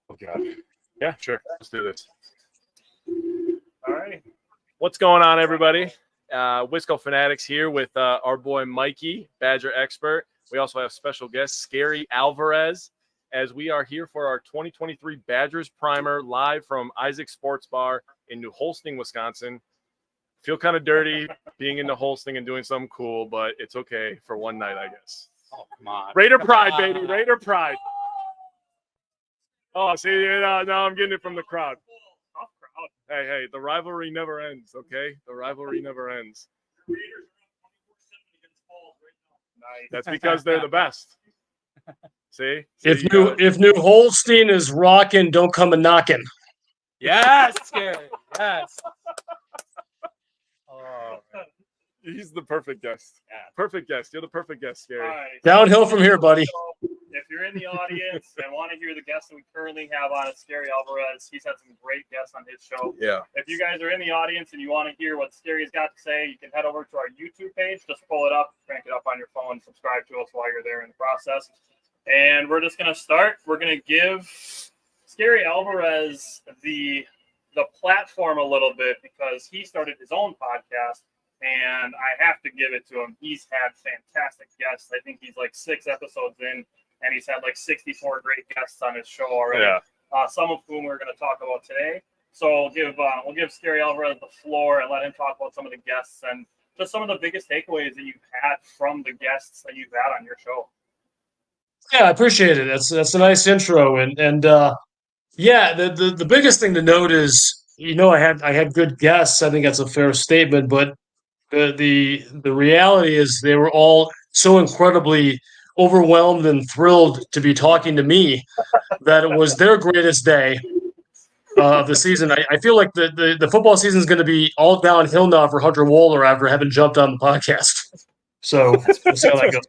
Oh, God. Yeah, sure. Let's do this. All right. What's going on, everybody? Wisco Fanatics here with our boy Mikey, Badger expert. We also have special guest Scary Alvarez, as we are here for our 2023 Badgers Primer live from Isaac Sports Bar in New Holsting, Wisconsin. Feel kind of dirty being in New Holsting and doing something cool, but it's okay for one night, I guess. Oh, come on. Raider Pride, baby. Raider Pride. Oh, see, now I'm getting it from the crowd. Hey, the rivalry never ends, okay? The rivalry never ends. That's because they're the best. See? If New Holstein is rocking, don't come a knocking. Yes, Scary. Yes. Oh, he's the perfect guest. Yeah. Perfect guest. You're the perfect guest, Scary. all right. Downhill from here, buddy. So, if you're in the audience and want to hear the guests that we currently have on, it's Scary Alvarez. He's had some great guests on his show. Yeah. If you guys are in the audience and you want to hear what Scary's got to say, you can head over to our YouTube page. Just pull it up, crank it up on your phone, subscribe to us while you're there in the process. And we're just going to start. We're going to give Scary Alvarez the platform a little bit because he started his own podcast, and I have to give it to him. He's had fantastic guests. I think he's like 6 episodes in, and he's had like 64 great guests on his show already. Yeah. Some of whom we're going to talk about today. So we'll give Scary Alvarez the floor and let him talk about some of the guests and just some of the biggest takeaways that you've had from the guests that you've had on your show. Yeah, I appreciate it. That's a nice intro, and yeah, the biggest thing to note is I had good guests. I think that's a fair statement, but the reality is they were all so incredibly overwhelmed and thrilled to be talking to me that it was their greatest day of the season. I feel like the football season is going to be all downhill now for Hunter Wohler after having jumped on the podcast. So we'll see how that goes.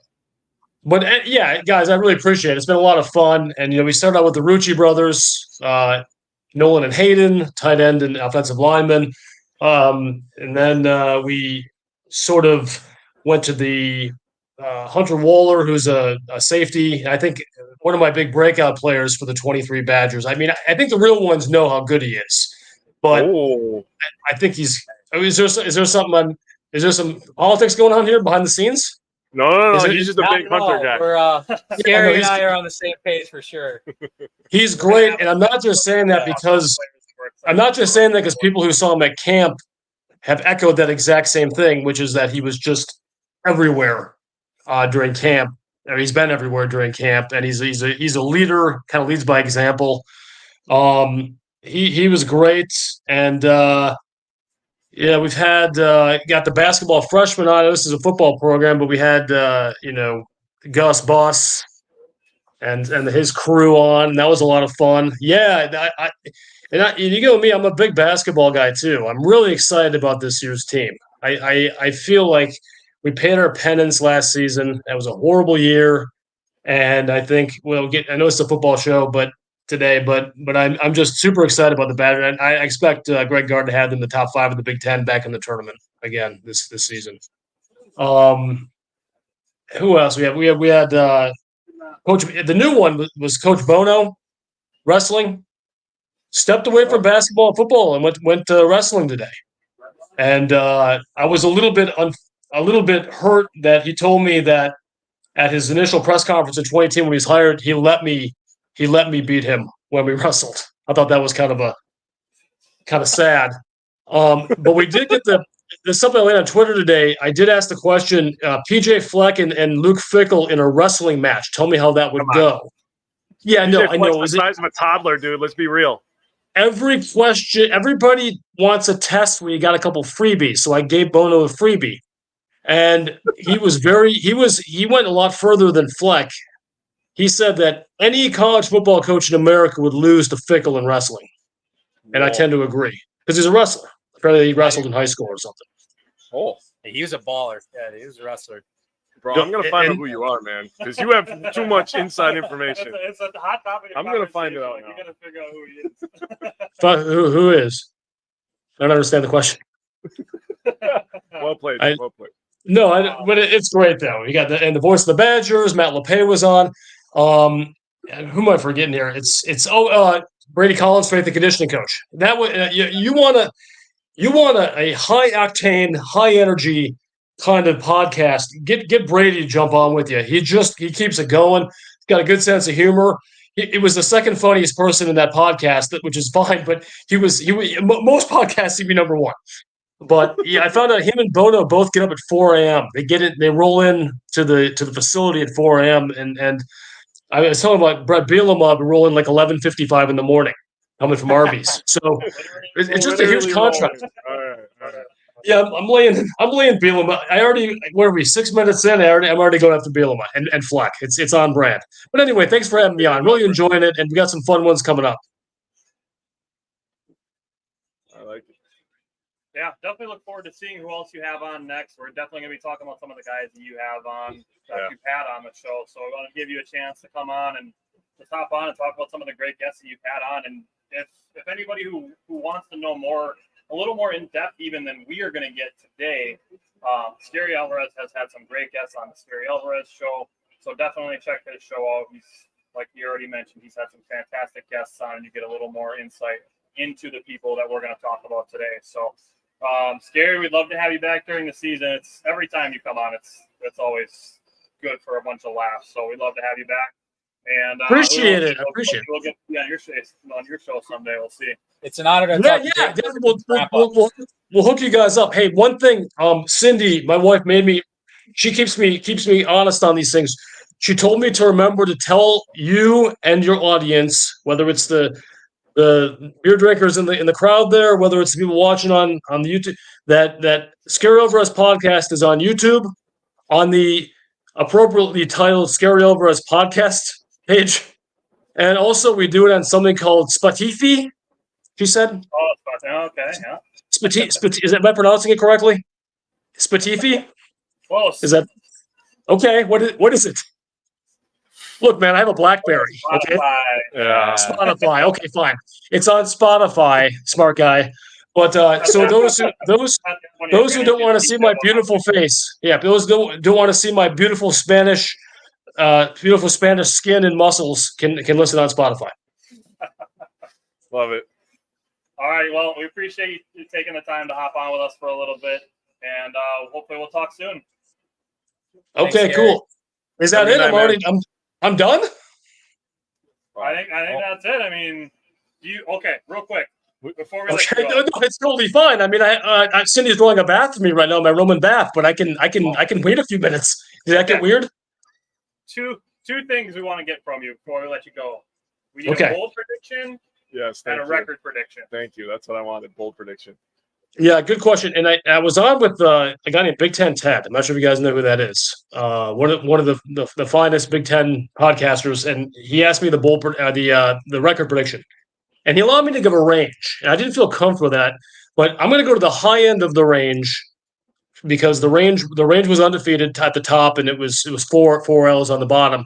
But yeah, guys, I really appreciate it. It's been a lot of fun. And, we started out with the Rucci brothers, Nolan and Hayden, tight end and offensive lineman. And then we sort of went to the Hunter Wohler, who's a safety. I think one of my big breakout players for the 23 Badgers. I mean, I think the real ones know how good he is. But I think he's – is there some politics going on here behind the scenes? No. He's just a big Hunter guy. We're Scary and I are on the same page for sure. He's great, and I'm not just saying that because people who saw him at camp have echoed that exact same thing, which is that he was just everywhere during camp. Or he's been everywhere during camp, and he's a leader, kind of leads by example. He was great, and yeah, we've had got the basketball freshman on. This is a football program, but we had Gus Boss and his crew on. That was a lot of fun. Yeah, you know me, I'm a big basketball guy too. I'm really excited about this year's team. I feel like we paid our penance last season. That was a horrible year, and I think I know it's a football show, but I'm just super excited about the Badgers, and I expect Greg Gard to have them in the top 5 of the Big Ten back in the tournament again this season. Who else we had Coach. The new one was Coach Bono, wrestling. Stepped away from basketball and football and went to wrestling today, and I was a little bit hurt that he told me that at his initial press conference in 2018 when he was hired, he let me beat him when we wrestled. I thought that was kind of sad. But we did get there's something I laid on Twitter today. I did ask the question, PJ Fleck and Luke Fickell in a wrestling match. Tell me how that would go. Yeah, no, I know. The size of a toddler, dude. Let's be real. Every question, everybody wants a test where you got a couple freebies. So I gave Bono a freebie. And he went a lot further than Fleck. He said that any college football coach in America would lose to Fickell in wrestling. And I tend to agree. Because he's a wrestler. Apparently he wrestled in high school or something. Oh, he was a baller. Yeah, he was a wrestler. Bro, I'm going to find out who you are, man. Because you have too much inside information. It's a hot topic. I'm going to find it out now. You're going to figure out who he is. Who is? I don't understand the question. Well played. Well played. No, but it's great though. You got the voice of the Badgers. Matt LePay was on, who am I forgetting here? It's Brady Collins, strength and conditioning coach. That way, you want a high octane, high energy kind of podcast. Get Brady to jump on with you. He keeps it going. He's got a good sense of humor. He was the second funniest person in that podcast, which is fine. But he was most podcasts he'd be number one. But yeah, I found out him and Bono both get up at 4 a.m. They roll in to the facility at 4 a.m. and I was telling about Brett Bielema rolling like 11:55 in the morning, coming from Arby's. So it's just a huge contract. All right. Yeah, I'm laying Bielema. Where are we? 6 minutes in, I'm already going after Bielema and Fleck. It's on brand. But anyway, thanks for having me on. Really enjoying it, and we got some fun ones coming up. I like it. Yeah, definitely look forward to seeing who else you have on next. We're definitely going to be talking about some of the guys that you have on, that you've had on the show. So we want to give you a chance to come on and to hop on and talk about some of the great guests that you've had on. And if anybody who wants to know more, a little more in depth even than we are going to get today, Scary Alvarez has had some great guests on the Scary Alvarez show. So definitely check his show out. He's, like you already mentioned, he's had some fantastic guests on, and you get a little more insight into the people that we're going to talk about today. So Scary, we'd love to have you back during the season. It's every time you come on, it's always good for a bunch of laughs. So we'd love to have you back. And Appreciate it. Appreciate it. We'll get on your show someday. We'll see. It's an honor to talk to you. We'll hook you guys up. Hey, one thing, Cindy, my wife, she keeps me honest on these things. She told me to remember to tell you and your audience, whether it's the beer drinkers in the crowd there, whether it's the people watching on the YouTube, that Scary Alvarez podcast is on YouTube, on the appropriately titled Scary Alvarez podcast page, and also we do it on something called Spotify. She said. Oh, okay, yeah. Am I pronouncing it correctly? Spotify. Close. Is that okay? What is it? Look, man, I have a BlackBerry. Okay. Yeah. Spotify. Okay, fine. It's on Spotify, smart guy. But so those who don't want to see my beautiful face, those who don't want to see my beautiful Spanish skin and muscles can listen on Spotify. Love it. All right. Well, we appreciate you taking the time to hop on with us for a little bit, and hopefully we'll talk soon. Okay, cool. Is that it? I'm done. I think that's it. I mean, real quick before we okay, no, it's totally fine. I mean, Cindy's rolling a bath for me right now, my Roman bath, but I can wait a few minutes. Did that get weird? Two things we want to get from you before we let you go. We need a bold prediction. Yes, and a record prediction. Thank you. That's what I wanted. Bold prediction. Yeah, good question. And I was on with a guy named Big Ten Ted. I'm not sure if you guys know who that is. One of the finest Big Ten podcasters, and he asked me the record prediction, and he allowed me to give a range. And I didn't feel comfortable with that, but I'm going to go to the high end of the range because the range was undefeated at the top, and it was four L's on the bottom.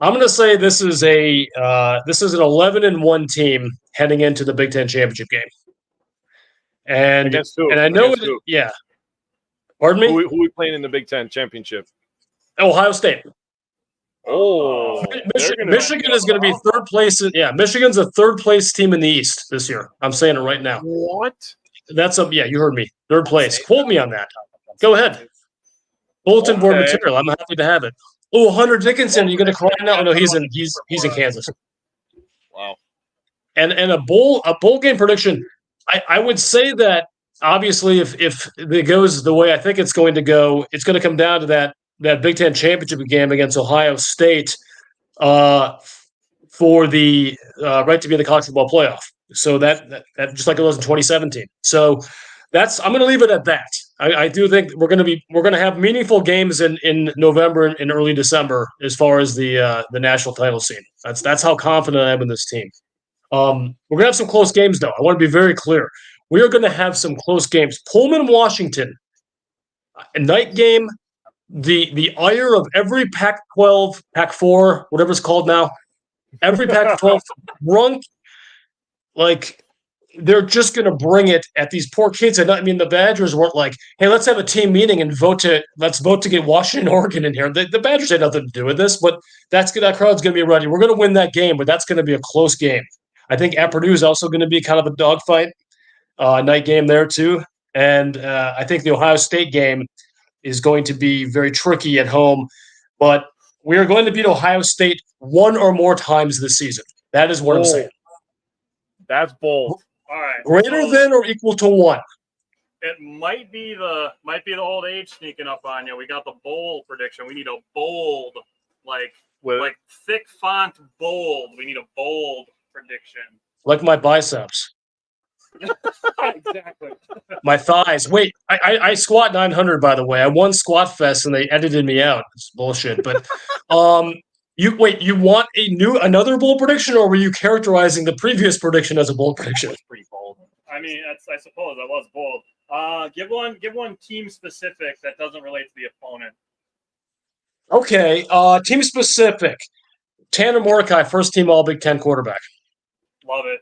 I'm going to say this is an 11-1 team heading into the Big Ten championship game. And I know yeah. Pardon me? Who we playing in the Big Ten championship? Ohio State. Oh, Michigan is going to be third place. Michigan's a third place team in the East this year. I'm saying it right now. What? You heard me. Third place. Quote me on that. Go ahead. Bulletin board material. I'm happy to have it. Oh, Hunter Dickinson, you're going to cry now? No, he's in Kansas. Wow. And a bowl game prediction. I would say that obviously if it goes the way I think it's going to go, it's going to come down to that Big Ten championship game against Ohio State for the right to be in the college football playoff. So that just like it was in 2017. So I'm going to leave it at that. I do think we're going to have meaningful games in November and early December as far as the national title scene. That's how confident I am in this team. We're going to have some close games, though. I want to be very clear. We are going to have some close games. Pullman, Washington, a night game. The ire of every Pac-12, Pac-4, whatever it's called now, every Pac-12 drunk, like they're just going to bring it at these poor kids. And I mean, the Badgers weren't like, hey, let's have a team meeting and let's vote to get Washington, Oregon in here. The Badgers had nothing to do with this, but that crowd's going to be ready. We're going to win that game, but that's going to be a close game. I think at Purdue is also going to be kind of a dogfight night game there too. And I think the Ohio State game is going to be very tricky at home, but we are going to beat Ohio State one or more times this season. That is what I'm saying. That's bold. All right. Greater than or equal to 1. It might be the old age sneaking up on you. We got the bold prediction. We need a bold, like thick font bold. We need a bold prediction. Like my biceps. Exactly. My thighs. Wait, I squat 900, by the way. I won Squat Fest and they edited me out. It's bullshit. But you want another bold prediction, or were you characterizing the previous prediction as a bold prediction? It's pretty bold. I mean, I suppose that was bold. Give one team specific that doesn't relate to the opponent. Okay, team specific. Tanner Mordecai, first team All Big Ten quarterback. Love it.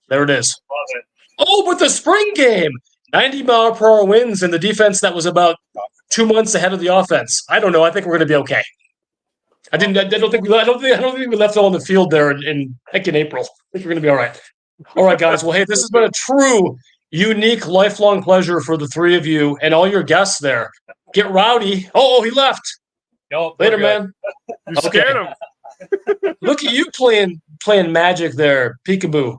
There it is. Love it. Oh, but the spring game, 90-mile-per-hour winds, and the defense that was about 2 months ahead of the offense. I don't know. I think we're going to be okay. I don't think we left it on the field there in April. I think we're going to be all right. All right, guys. Well, hey, this has been a true, unique, lifelong pleasure for the three of you and all your guests there. Get rowdy. Oh, he left. Nope, Later, man. You scared him. Look at you playing Magic there, peekaboo.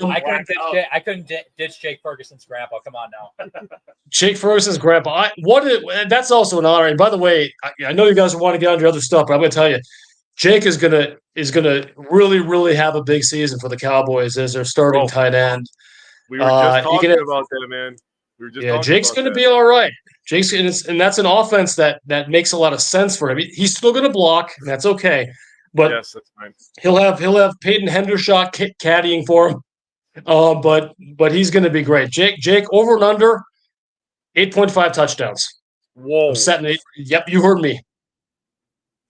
I couldn't ditch Jake Ferguson's grandpa. Come on now. Jake Ferguson's grandpa. That's also an honor. And by the way, I know you guys want to get on your other stuff, but I'm going to tell you, Jake is gonna really, really have a big season for the Cowboys as their starting tight end. We were just talking about that, man. Jake's going to be all right. And that's an offense that makes a lot of sense for him. He's still going to block, and that's okay. But yes, that's fine. He'll have Peyton Hendershot caddying for him. But he's going to be great. Jake over and under 8.5 touchdowns. Whoa! I'm setting it. Yep, you heard me.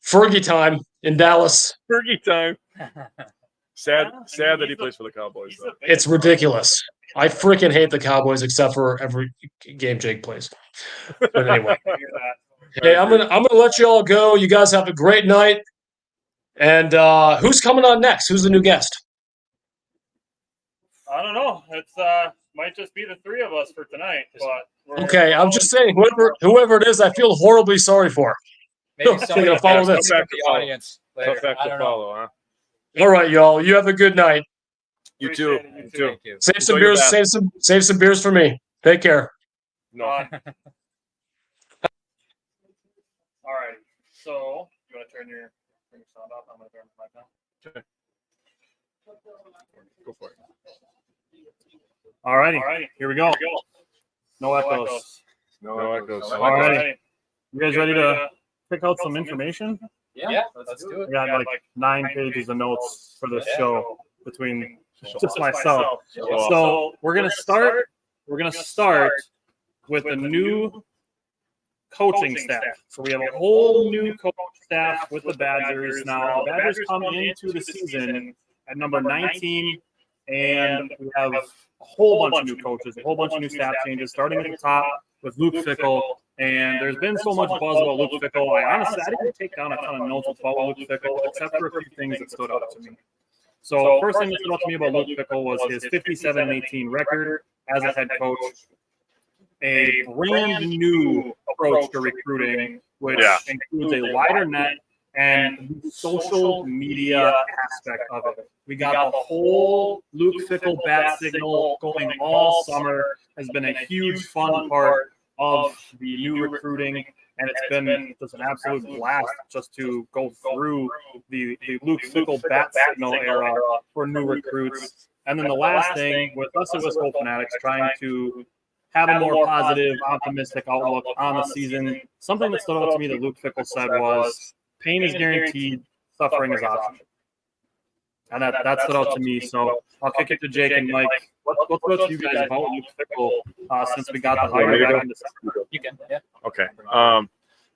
Fergie time in Dallas. Fergie time. Sad that he plays for the Cowboys. Though. It's ridiculous. I freaking hate the Cowboys except for every game Jake plays. But anyway, hey, I'm gonna let you all go. You guys have a great night. And who's coming on next? Who's the new guest? I don't know. It's might just be the three of us for tonight. But okay, I'm just saying, whoever it is, I feel horribly sorry for. Maybe somebody to follow this. the audience. Tough act to follow, huh? All right, y'all. You have a good night. You too. You too. Thank you. Save some beers. Save some beers for me. Take care. No. All right. So you want to turn your sound off? I'm going to turn it back on. Go for it. All righty. Here we go. No echoes. No echoes. All righty. You guys ready to pick out some information? Yeah, let's do it. We got like 9 pages of notes for this show between just myself. So we're gonna start. We're gonna start with a new coaching staff. So we have a whole new coaching staff with the Badgers now. The Badgers come into the season at number 19, and we have a whole bunch of new coaches, a whole bunch of new staff changes, starting at the top with Luke Fickell. And there's been so much buzz about Luke Fickell. I didn't take down a ton of notes about Luke Fickell, except for a few things that stood out to me. So first thing that stood out to me about Luke Fickell was his 57-18 record as a head coach, a brand new approach to recruiting, which includes a wider net and the social media aspect of it. We got the whole Luke Fickell bat signal going all summer. Has been a huge fun part of the new recruiting, and it's been just an absolute blast just to go through the Luke Fickell bat signal era for new recruits. And then the last thing with us as West Coast Fanatics trying to have a more positive, optimistic outlook on the season. Something that stood out to me that Luke Fickell said was, pain is guaranteed, suffering is optional. And that stood out to me. So I'll kick it to Jake and Mike. What's about you guys about Luke Fickell since we got the hire back in December? You can, yeah. Okay.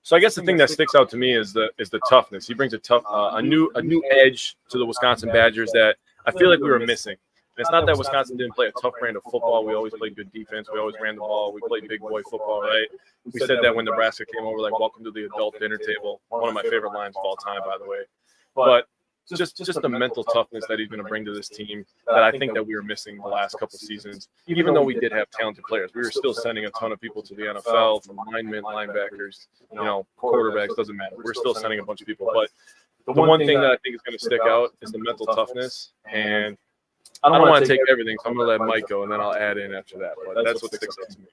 So I guess the thing that sticks out to me is the toughness. He brings a new edge to the Wisconsin Badgers that I feel like we were missing. it's not that Wisconsin didn't play a tough brand of football. We always played good defense. We always ran the ball. We played big boy football, right? We said that when Nebraska came over, like, welcome to the adult dinner table. One of my favorite lines of all time, by the way. But just the mental toughness that he's going to bring to this team that I think that we were missing the last couple seasons. Even though we did have talented players, we were still sending a ton of people to the NFL, from linemen, linebackers, quarterbacks, doesn't matter. We're still sending a bunch of people. But the one thing that I think is going to stick out is the mental toughness. And I don't want to take everything, so I'm going to let Mike go, and then I'll add in after that. But that's what sticks out to me.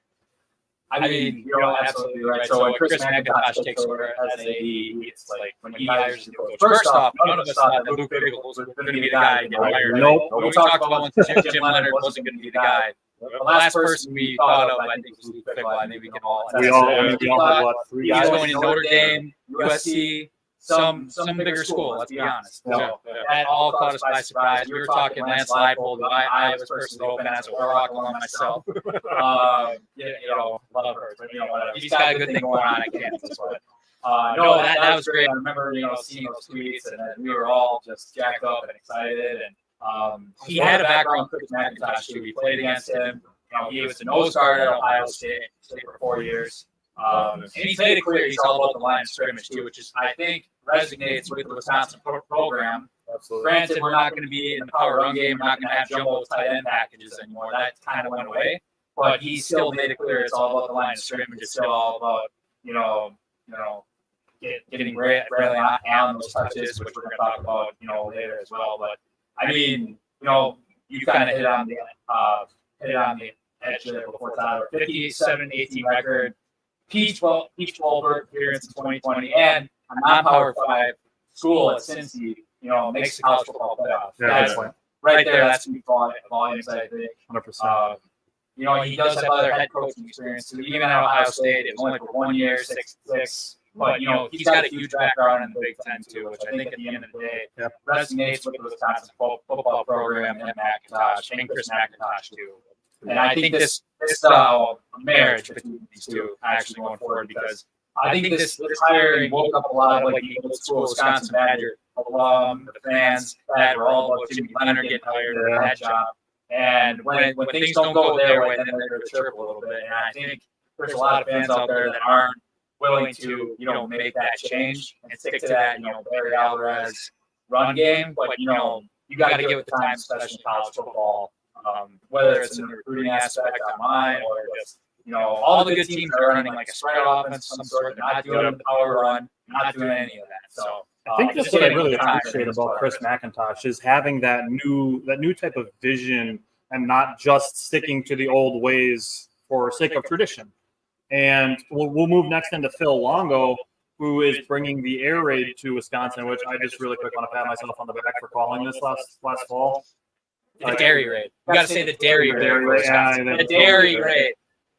I mean, you're absolutely right. So when Chris McIntosh takes over as AD, it's like when he hires the coach. First off, none of us thought that Luke Fickell was going to be the guy getting hired. Nope. We talked about when Jim Leonard wasn't going to be the guy. The last person we thought of, I think, was Luke Fickell. I think we can all. We all had what, 3 He was guys? going to Notre Dame, USC, some bigger school. Let's be honest. So that all caught us by surprise. We were talking Lance Leipold, who I was personally hoping as a Warhawk alum myself. Love her. But, whatever. He's got a good thing going on at Kansas. But no, that was great. I remember, seeing those tweets, and then we were all just jacked up and excited. And he had a background with Chris McIntosh too. We played against him. He was a nose guard at Ohio State for 4 years. And he's made it clear he's all about the line of scrimmage too, which is, I think, resonates with the Wisconsin program. Absolutely. Granted, we're not going to be in the power run game. We're not going to have jumbo tight end packages anymore. That kind of went away. But he still made it clear it's all about the line of scrimmage. It's still all about, getting Braylon Allen those touches, which we're going to talk about, later as well. But I mean, you kind of hit on the edge there before Tyler. 57-18 record. Peach Bowl appearance in 2020, and a non-Power 5 school at Cincy, makes the college football playoff. Yeah, Right there, that's volumes, I think. 100%. He does have other head coaching experience too. Even at Ohio State, it was only for 1 year, 6-6. But he's got a huge background in the Big Ten too, which I think at the end of the day resonates with the Wisconsin football program and McIntosh and Chris McIntosh too. And I think this marriage between these two actually going forward, because I think this hiring woke up a lot of the old school Wisconsin Badger alum, the fans that were all about Jimmy Leonard getting hired for that job. And when things don't go their way, then they're going to chirp a little bit. And I think there's a lot of fans out there that aren't willing to, make that change and stick to that, Barry Alvarez run game. But, you got to give it the time, especially in college football. Whether it's in the recruiting aspect online or just, all the good teams are running like a spread offense of some sort. They're not doing the power run, not doing any of that. So I think that's what I really appreciate about Chris McIntosh is having that new type of vision and not just sticking to the old ways for sake of tradition. And we'll move next into Phil Longo, who is bringing the air raid to Wisconsin, which I just really quick want to pat myself on the back for calling this last fall. The dairy raid. You got to say the dairy raid. The dairy raid.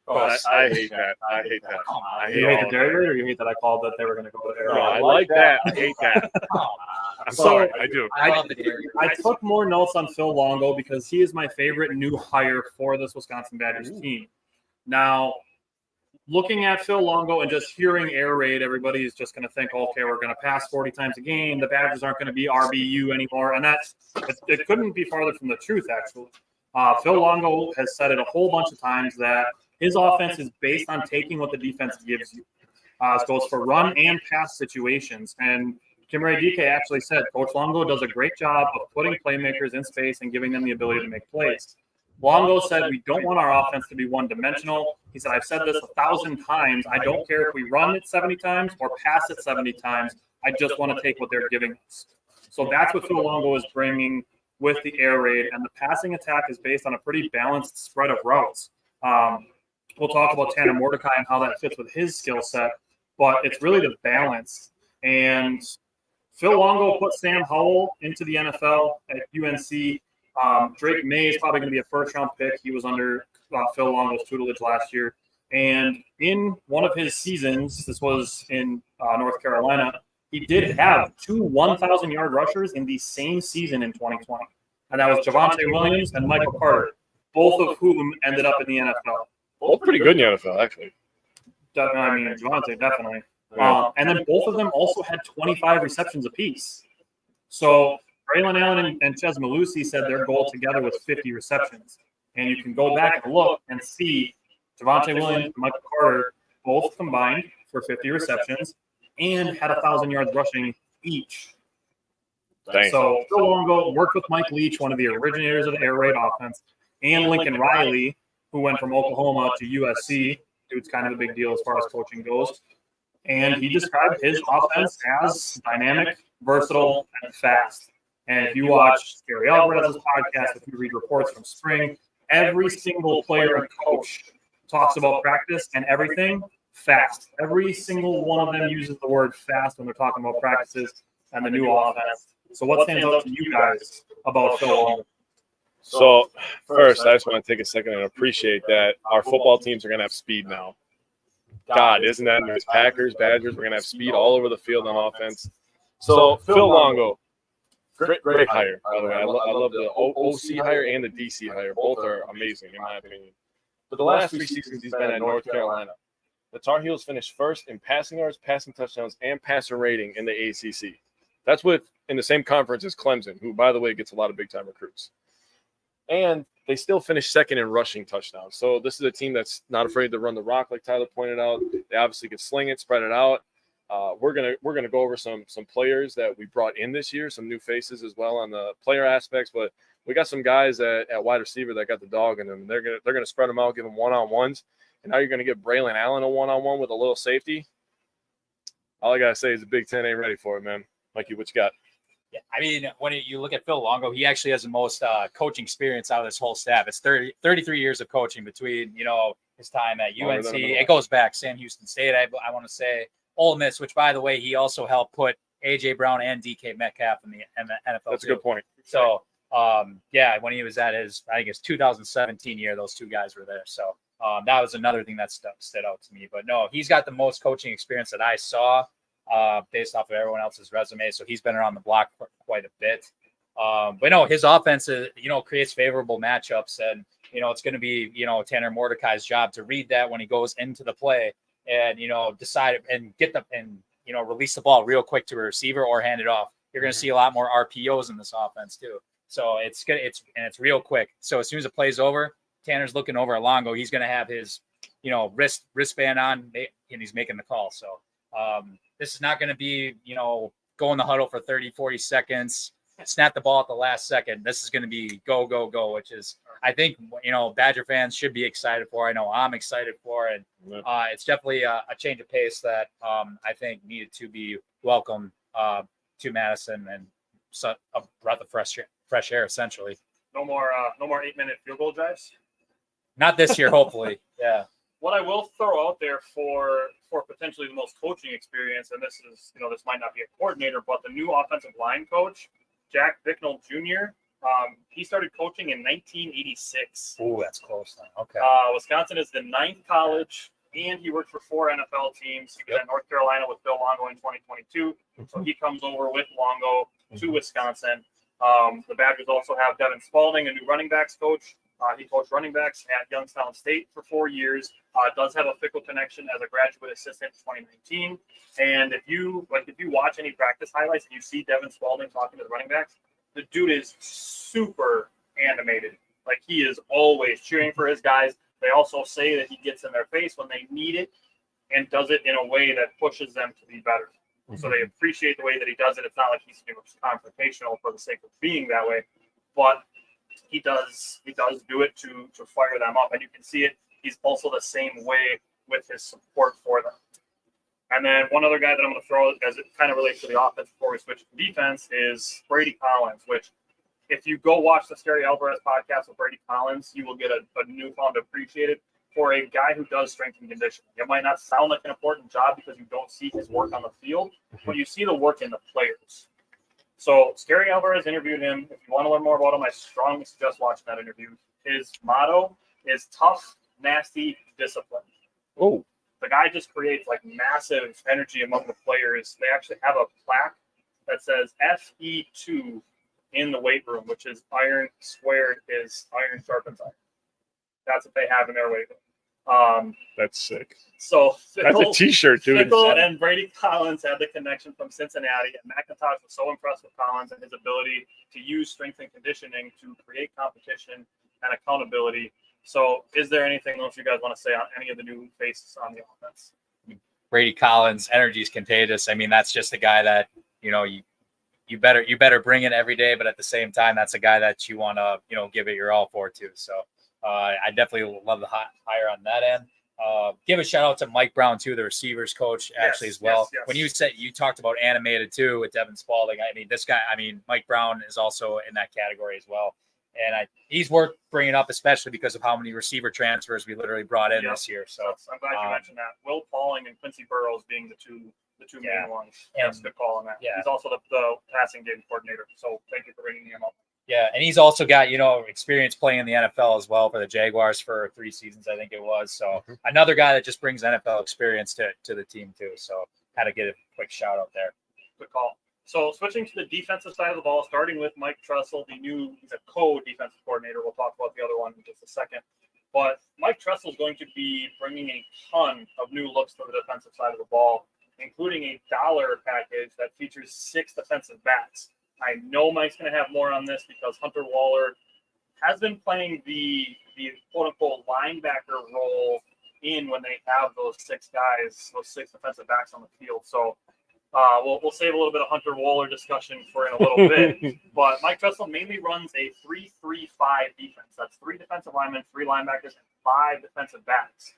Oh, I hate that. I hate that. You hate the dairy raid, or you hate that I called that they were going to go there? No, I like that. I hate that. I'm sorry. I do. I love the dairy raid. I took more notes on Phil Longo because he is my favorite new hire for this Wisconsin Badgers team. Now, looking at Phil Longo and just hearing air raid, everybody's just going to think, okay, we're going to pass 40 times a game. The Badgers aren't going to be RBU anymore. And it couldn't be farther from the truth, actually. Phil Longo has said it a whole bunch of times that his offense is based on taking what the defense gives you. It goes for run and pass situations. And Kimray Dike actually said Coach Longo does a great job of putting playmakers in space and giving them the ability to make plays. Longo said we don't want our offense to be one-dimensional. He said, I've said this 1,000 times. I don't care if we run it 70 times or pass it 70 times. I just want to take what they're giving us. So that's what Phil Longo is bringing with the air raid. And the passing attack is based on a pretty balanced spread of routes. We'll talk about Tanner Mordecai and how that fits with his skill set. But it's really the balance. And Phil Longo put Sam Howell into the NFL at UNC. Drake May is probably going to be a first-round pick. He was under Phil Longo's tutelage last year. And in one of his seasons, this was in North Carolina, he did have 2 1,000-yard rushers in the same season in 2020. And that was Javonte Williams and Michael Carter, both of whom ended up in the NFL. Both pretty good in the NFL, actually. I mean, Javonte, definitely. And then both of them also had 25 receptions apiece. So Braylon Allen and Ches Malusi said their goal together was 50 receptions. And you can go back and look and see Javonte Williams and Michael Carter both combined for 50 receptions and had 1,000 yards rushing each. Dang. So Phil Longo worked with Mike Leach, one of the originators of the air raid offense, and Lincoln Riley, who went from Oklahoma to USC. Dude's kind of a big deal as far as coaching goes. And he described his offense as dynamic, versatile, and fast. And if you watch Gary Alvarez's podcast, if you read reports from spring, every single player and coach talks about practice and everything fast. Every single one of them uses the word fast when they're talking about practices and the new offense. So what stands out to you guys about Phil Longo? So first, I just want to take a second and appreciate that our football teams are going to have speed now. God, isn't that nice? Packers, Badgers, we're going to have speed all over the field on offense. So Phil Longo, great hire, by the way. I love the OC hire and the DC hire. Both are amazing, in my opinion. But the last 3 seasons he's been at North Carolina, the Tar Heels finished first in passing yards, passing touchdowns, and passer rating in the ACC. That's in the same conference as Clemson, who, by the way, gets a lot of big-time recruits. And they still finished second in rushing touchdowns. So this is a team that's not afraid to run the rock, like Tyler pointed out. They obviously can sling it, spread it out. We're gonna go over some players that we brought in this year, some new faces as well on the player aspects. But we got some guys at wide receiver that got the dog in them. They're gonna spread them out, give them one-on-ones. And now you're gonna give Braylon Allen a one-on-one with a little safety. All I gotta say is the Big Ten ain't ready for it, man. Mikey, what you got? Yeah, I mean, when you look at Phil Longo, he actually has the most coaching experience out of this whole staff. It's 33 years of coaching between, his time at UNC. It goes back Sam Houston State, I want to say, Ole Miss, which, by the way, he also helped put A.J. Brown and DK Metcalf in the NFL. That's a good point. So, when he was at his 2017 year, those two guys were there. So that was another thing that stood out to me. But, no, he's got the most coaching experience that I saw. Based off of everyone else's resume. So he's been around the block for quite a bit. But no, his offense, creates favorable matchups. And, it's going to be, Tanner Mordecai's job to read that when he goes into the play and, decide and release the ball real quick to a receiver or hand it off. You're going to see a lot more RPOs in this offense too. So it's good. It's real quick. So as soon as the play's over, Tanner's looking over at Longo. He's going to have his, wristband on and he's making the call. So, this is not going to be, go in the huddle for 30, 40 seconds, snap the ball at the last second. This is going to be go, go, go, which is, I think, Badger fans should be excited for. I know I'm excited for it. It's definitely a change of pace that I think needed to be welcomed to Madison and a breath of fresh air, essentially. No more 8-minute field goal drives? Not this year, hopefully. Yeah. What I will throw out there for potentially the most coaching experience, and this is, this might not be a coordinator, but the new offensive line coach, Jack Bicknell Jr., he started coaching in 1986. Oh, that's close then. Okay. Wisconsin is the 9th college, and he worked for 4 NFL teams. He was at North Carolina with Bill Longo in 2022. So he comes over with Longo to Wisconsin. The Badgers also have Devin Spalding, a new running backs coach. He coached running backs at Youngstown State for 4 years. Does have a Fickle connection as a graduate assistant in 2019. And if you watch any practice highlights and you see Devin Spalding talking to the running backs, the dude is super animated. Like, he is always cheering for his guys. They also say that he gets in their face when they need it and does it in a way that pushes them to be better. So they appreciate the way that he does it. It's not like he's confrontational for the sake of being that way, but he does do it to fire them up, and you can see it. He's also the same way with his support for them. And then one other guy that I'm going to throw, as it kind of relates to the offense before we switch to defense, is Brady Collins, which if you go watch the Scary Alvarez podcast with Brady Collins, you will get a newfound appreciated for a guy who does strength and conditioning. It might not sound like an important job because you don't see his work on the field, but you see the work in the players. So Scary Alvarez interviewed him. If you want to learn more about him, I strongly suggest watching that interview. His motto is tough, nasty, discipline. Oh. The guy just creates like massive energy among the players. They actually have a plaque that says FE2 in the weight room, which is iron squared is iron sharpens iron. That's what they have in their weight room. That's sick. So That's a T-shirt, dude. Fickle and Brady Collins had the connection from Cincinnati, and McIntosh was so impressed with Collins and his ability to use strength and conditioning to create competition and accountability. So, is there anything else you guys want to say on any of the new faces on the offense? Brady Collins, energy is contagious. I mean, that's just a guy that, you better bring it every day, but at the same time, that's a guy that you want to, give it your all for too. So I definitely love the hire on that end. Give a shout out to Mike Brown too, the receivers coach actually as well. Yes. When you talked about animated too with Devin Spalding, Mike Brown is also in that category as well. And he's worth bringing up, especially because of how many receiver transfers we literally brought in this year. So I'm glad you mentioned that. Will Pauling and Quincy Burrows being the two main ones. That's a good call on that. Yeah. He's also the passing game coordinator. So thank you for bringing him up. Yeah, and he's also got, experience playing in the NFL as well for the Jaguars for 3 seasons, I think it was. So another guy that just brings NFL experience to the team too. So had to get a quick shout out there. Good call. So switching to the defensive side of the ball, starting with Mike Tressel, he's a co-defensive coordinator. We'll talk about the other one in just a second. But Mike Tressel is going to be bringing a ton of new looks to the defensive side of the ball, including a dollar package that features 6 defensive backs. I know Mike's going to have more on this because Hunter Waller has been playing the quote-unquote linebacker role when they have those 6 guys, those 6 defensive backs on the field. So we'll save a little bit of Hunter Waller discussion for in a little bit. But Mike Tressel mainly runs a 3-3-5 defense. That's 3 defensive linemen, 3 linebackers, and 5 defensive backs.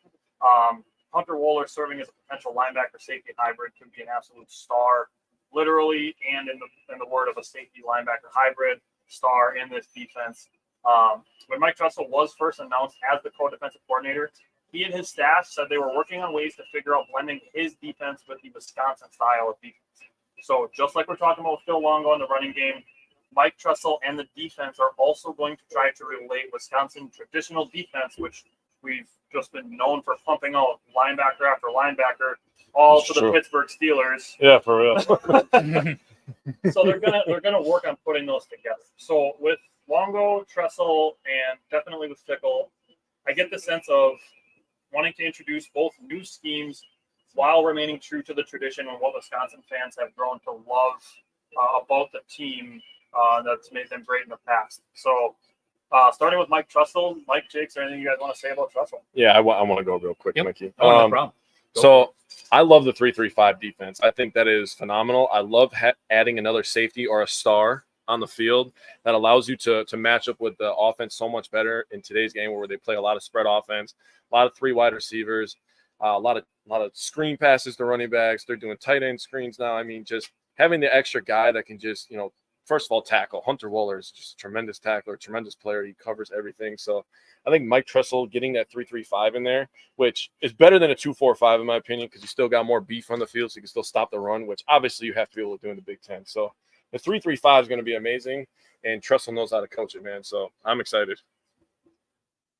Hunter Waller serving as a potential linebacker safety hybrid could be an absolute star, literally, and in the word of a safety linebacker hybrid star in this defense. When Mike Tressel was first announced as the co-defensive coordinator, he and his staff said they were working on ways to figure out blending his defense with the Wisconsin style of defense. So just like we're talking about Phil Longo in the running game, Mike Tressel and the defense are also going to try to relate Wisconsin traditional defense, which we've just been known for pumping out linebacker after linebacker, all to the Pittsburgh Steelers. Yeah, for real. So they're gonna work on putting those together. So with Longo, Tressel, and definitely with Fickle, I get the sense of wanting to introduce both new schemes while remaining true to the tradition and what Wisconsin fans have grown to love about the team that's made them great in the past. So starting with Mike Tressel, Mike, Jake, is there anything you guys want to say about Tressel? Yeah, I want to go real quick, Mikey. No problem. So I love the 3-3-5 defense. I think that is phenomenal. I love adding another safety or a star on the field that allows you to match up with the offense so much better in today's game where they play a lot of spread offense, a lot of 3 wide receivers, a lot of screen passes to running backs. They're doing tight end screens now. I mean, just having the extra guy that can just, first of all, tackle. Hunter Waller is just a tremendous tackler, tremendous player. He covers everything. So I think Mike Tressel getting that 3-3-5 in there, which is better than a 2-4-5 in my opinion, because you still got more beef on the field, so you can still stop the run, which obviously you have to be able to do in the Big Ten. So the 3-3-5 is going to be amazing, and Tressel knows how to coach it, man. So I'm excited.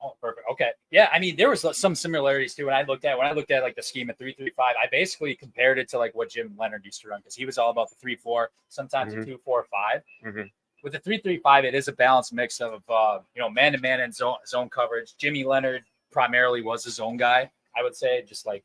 Oh, perfect. Okay. Yeah. I mean, there was some similarities too. When I looked at like the scheme at 3-3-5, I basically compared it to like what Jim Leonard used to run, because he was all about the 3-4, sometimes a 2-4-5. With the 3-3-5, it is a balanced mix of man-to-man and zone coverage. Jimmy Leonard primarily was a zone guy, I would say, just like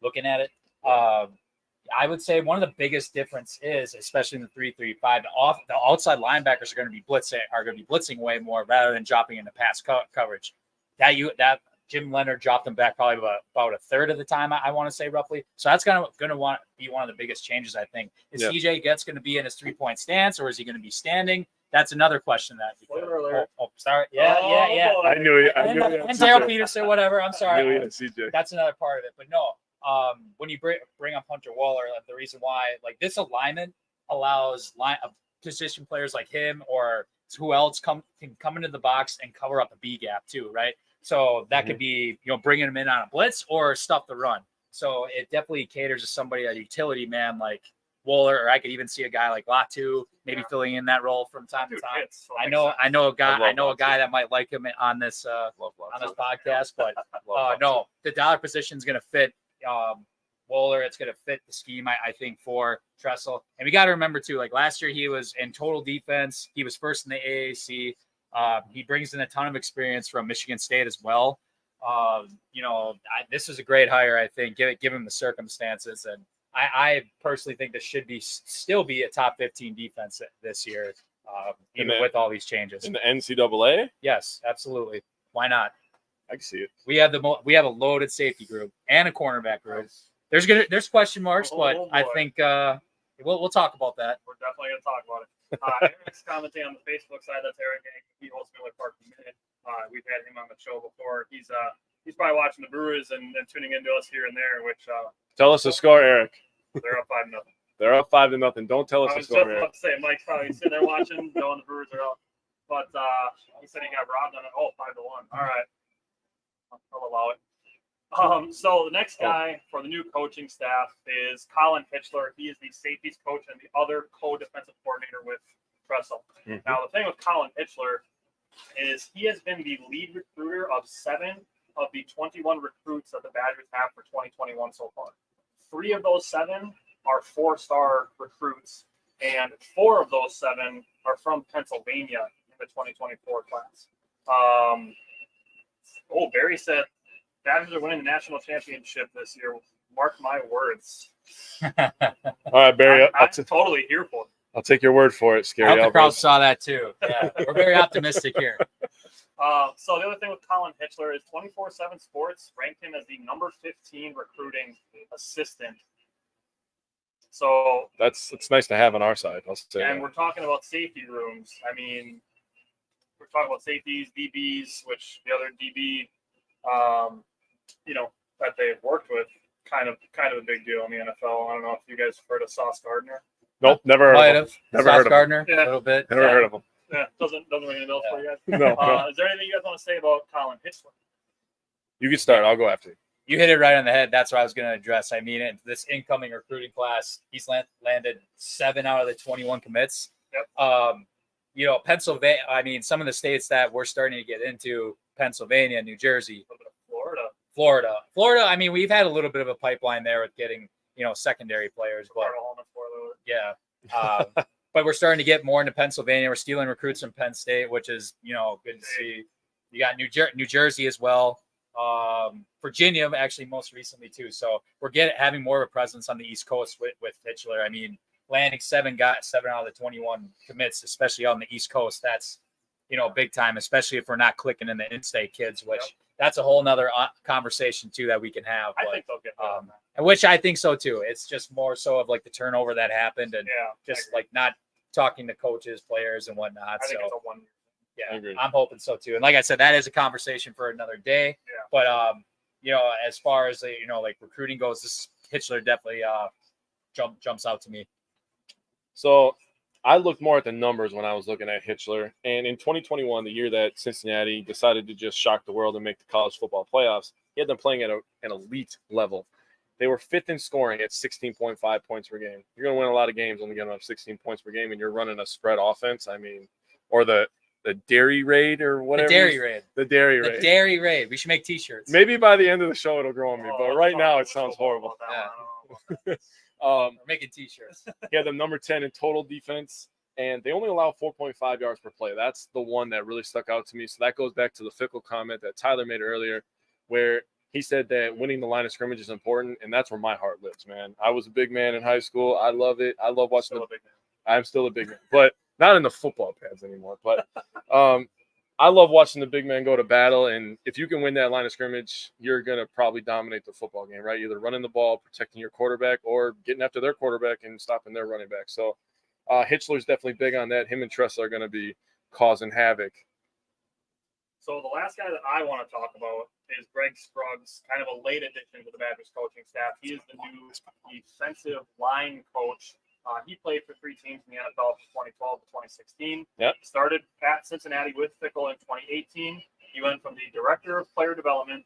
looking at it. I would say one of the biggest difference is, especially in the 3-3-5, the outside linebackers are going to be blitzing way more rather than dropping into pass coverage. That Jim Leonard dropped them back probably about a third of the time, I want to say roughly. So that's going to be one of the biggest changes, I think. Is CJ Getz going to be in his 3-point stance, or is he going to be standing? That's another question that. Sorry. Yeah. I knew it. And Daryl Peterson, whatever. I'm sorry. CJ. That's another part of it. But no, when you bring up Hunter Waller, the reason why, like, this alignment allows position players like him or who else can come into the box and cover up the B gap too, right? So that could be, bringing him in on a blitz or stuff the run. So it definitely caters to somebody, a utility man like Waller, or I could even see a guy like Latu maybe filling in that role from time to time. I know a guy that might like him on this podcast, but no, the dollar position is going to fit Waller. It's going to fit the scheme, I think, for Tressel. And we got to remember too, like last year he was in total defense. He was first in the AAC. He brings in a ton of experience from Michigan State as well. This is a great hire. I think given the circumstances, and I personally think this should still be a top 15 defense this year, even with all these changes. In the NCAA? Yes, absolutely. Why not? I can see it. We have a loaded safety group and a cornerback group. There's question marks, but I think we'll talk about that. We're definitely going to talk about it. Eric's commenting on the Facebook side. That's Eric. He hosts Miller Park Minute. We've had him on the show before. He's probably watching the Brewers and tuning into us here and there. Which tell us the score, Eric. They're up 5-0. They're up 5-0. Don't tell us the score, I was just about to say Mike's probably sitting there watching, knowing the Brewers are up. But he said he got robbed on it. 5-1. All right, I'll allow it. So the next guy for the new coaching staff is Colin Hitchler. He is the safeties coach and the other co-defensive coordinator with Tressel. Mm-hmm. Now, the thing with Colin Hitchler is he has been the lead recruiter of 7 of the 21 recruits that the Badgers have for 2021 so far. 3 of those 7 are 4-star recruits, and 4 of those 7 are from Pennsylvania in the 2024 class. Barry said Badgers are winning the national championship this year. Mark my words. All right, Barry. I'm totally here for it. I'll take your word for it, Scary. I hope the crowd saw that too. Yeah, we're very optimistic here. So the other thing with Colin Hitchler is 24/7 Sports ranked him as the number 15 recruiting assistant. So it's nice to have on our side. I'll say. And we're talking about safety rooms. I mean, we're talking about safeties, DBs, which the other DB, that they've worked with, kind of a big deal in the NFL. I don't know if you guys have heard of Sauce Gardner. Nope, never heard Might of him. have. Never heard of Gardner, him. a little bit. Never heard of him. Yeah, doesn't ring any bells for you guys. No. Is there anything you guys want to say about Colin Hitchler? You can start. I'll go after you. You hit it right on the head. That's what I was going to address. I mean, this incoming recruiting class, he's landed 7 out of the 21 commits. Yep. Pennsylvania. I mean, some of the states that we're starting to get into: Pennsylvania, New Jersey, Florida. I mean, we've had a little bit of a pipeline there with getting secondary players, but yeah. But we're starting to get more into Pennsylvania. We're stealing recruits from Penn State, which is good to see. You got New Jersey as well. Virginia actually most recently too. So we're having more of a presence on the East Coast with Hitchler. I mean, landing 7 out of the 21 commits, especially on the East Coast, that's big time, especially if we're not clicking in the in-state kids, which that's a whole nother conversation too that we can have. I think they'll get that. Which I think so too. It's just more so of like the turnover that happened and just like not talking to coaches, players and whatnot. I think it's a 1 year. Yeah, I'm hoping so too. And like I said, that is a conversation for another day. Yeah. But as far as like recruiting goes, this Hitchler definitely jumps out to me. So I looked more at the numbers when I was looking at Hitchler. And in 2021, the year that Cincinnati decided to just shock the world and make the college football playoffs, he had them playing at an elite level. They were 5th in scoring at 16.5 points per game. You're going to win a lot of games only getting up 16 points per game, and you're running a spread offense. I mean, or the dairy raid or whatever. The dairy raid. The dairy raid. We should make T-shirts. Maybe by the end of the show it'll grow on me, but right now it sounds horrible. We're making T-shirts. He had them number 10 in total defense, and they only allow 4.5 yards per play. That's the one that really stuck out to me. So that goes back to the Fickle comment that Tyler made earlier, where he said that winning the line of scrimmage is important, and that's where my heart lives, man. I was a big man in high school. I love it. I love watching I'm still a big man, but not in the football pads anymore. But I love watching the big man go to battle, and if you can win that line of scrimmage, you're going to probably dominate the football game, right? Either running the ball, protecting your quarterback, or getting after their quarterback and stopping their running back. So Hitchler's definitely big on that. Him and Tressel are going to be causing havoc. So the last guy that I want to talk about is Greg Scruggs, kind of a late addition to the Badgers coaching staff. He is the new defensive line coach. He played for 3 teams in the NFL from 2012 to 2016. Yep. Started at Cincinnati with Fickle in 2018. He went from the director of player development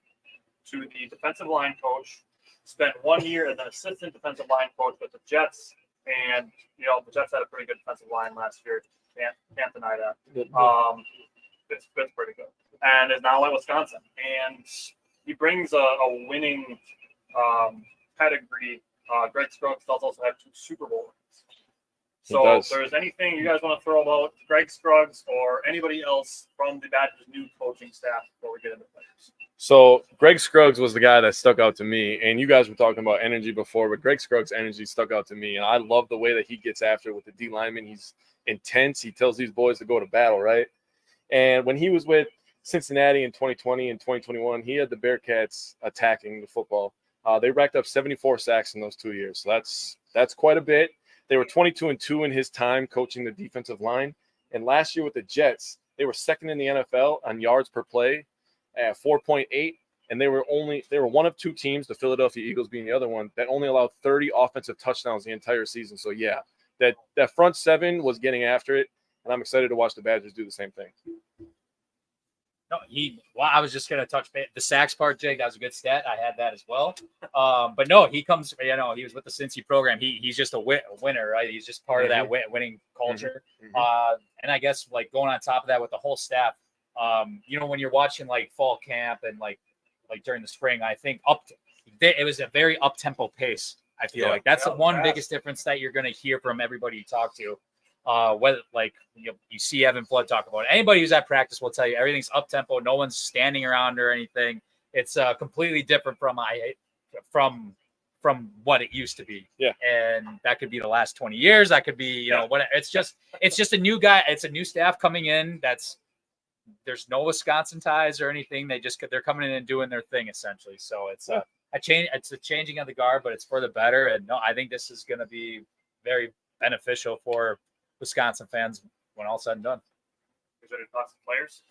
to the defensive line coach. Spent 1 year as an assistant defensive line coach with the Jets. And, the Jets had a pretty good defensive line last year. Can't deny that. It's pretty good. And is now at Wisconsin. And he brings a winning pedigree. Greg Scruggs does also have 2 Super Bowl rings. So if there's anything you guys want to throw about Greg Scruggs or anybody else from the Badgers' new coaching staff before we get into players. So Greg Scruggs was the guy that stuck out to me, and you guys were talking about energy before, but Greg Scruggs' energy stuck out to me, and I love the way that he gets after it with the D lineman. He's intense. He tells these boys to go to battle, right? And when he was with Cincinnati in 2020 and 2021, he had the Bearcats attacking the football. They racked up 74 sacks in those 2 years, so that's quite a bit. They were 22-2 in his time coaching the defensive line, and last year with the Jets, they were second in the NFL on yards per play at 4.8, and they were one of two teams, the Philadelphia Eagles being the other one, that only allowed 30 offensive touchdowns the entire season. So yeah, that front seven was getting after it, and I'm excited to watch the Badgers do the same thing. No, I was just gonna touch the sacks part, Jake. That was a good stat. I had that as well. But no, he comes. He was with the Cincy program. He's just a winner, right? He's just part of that winning culture. And I guess like going on top of that with the whole staff. When you're watching like fall camp and like during the spring, I think it was a very up tempo pace. I feel like that's the one biggest difference that you're gonna hear from everybody you talk to. Whether like you see Evan Flood talk about it. Anybody who's at practice will tell you everything's up tempo. No one's standing around or anything. It's completely different from what it used to be. Yeah, and that could be the last 20 years. That could be what it's just a new guy. It's a new staff coming in. There's no Wisconsin ties or anything. They're coming in and doing their thing essentially. So it's a change. It's a changing of the guard, but it's for the better. And no, I think this is going to be very beneficial for Wisconsin fans when all said and done. Is ready to talk some players?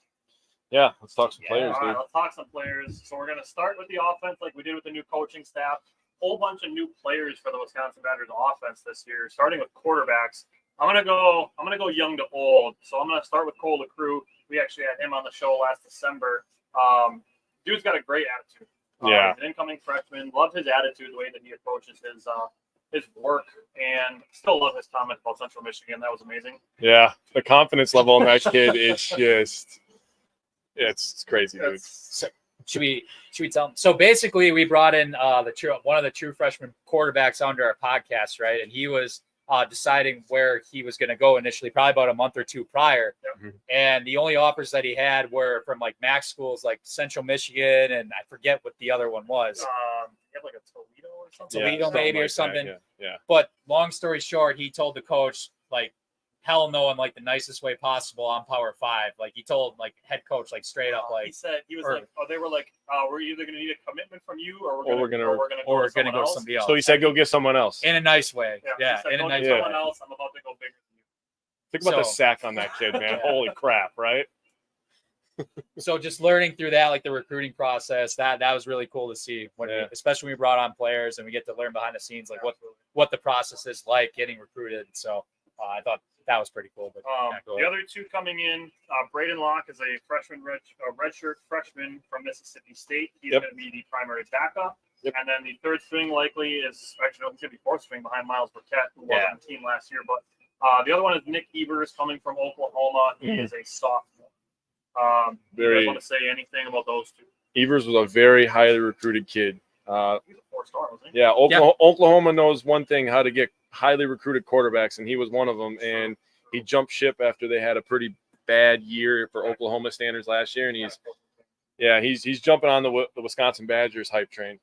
Yeah, let's talk some players, All dude. right, let's talk some players. So we're going to start with the offense like we did with the new coaching staff. Whole bunch of new players for the Wisconsin Badgers offense this year, starting with quarterbacks. I'm gonna go young to old. So I'm gonna start with Cole LaCrue. We actually had him on the show last December. Dude's got a great attitude. Yeah. He's an incoming freshman. Love his attitude, the way that he approaches his work, and still love his comment about Central Michigan. That was amazing. Yeah, the confidence level in that kid is just it's crazy, dude. So, should we tell them? So basically, we brought in one of the true freshman quarterbacks onto our podcast, right? And he was deciding where he was going to go initially, probably about a month or two prior. Yep. And the only offers that he had were from like MAC schools like Central Michigan, and I forget what the other one was. He had like a Toledo or something. Toledo maybe like or something. That, yeah. But long story short, he told the coach, like, hell no, in like the nicest way possible on Power 5. Like he told like head coach like straight up, like he said he was like, they were like, we're either going to need a commitment from you or we're going to go somebody else. So he said, go get someone else. In a nice way. Yeah, in a nice way. Someone else. I'm about to go bigger than you. Think about the sack on that kid, man. Holy crap, right? So just learning through that, like the recruiting process, that was really cool to see. Especially when we brought on players and we get to learn behind the scenes, like what the process is like getting recruited. So I thought that was pretty cool. But the other two coming in, Braden Locke is a redshirt freshman from Mississippi State. He's going to be the primary backup. Yep. And then the third string likely is actually going to be fourth string behind Miles Burkett, who was on the team last year. But the other one is Nick Evers coming from Oklahoma. He is a sophomore. Do you guys want to say anything about those two? Evers was a very highly recruited kid. He's a 4-star, wasn't he? Yeah, Oklahoma knows one thing, how to get highly recruited quarterbacks, and he was one of them. And he jumped ship after they had a pretty bad year for Oklahoma standards last year, and he's jumping on the Wisconsin Badgers hype train.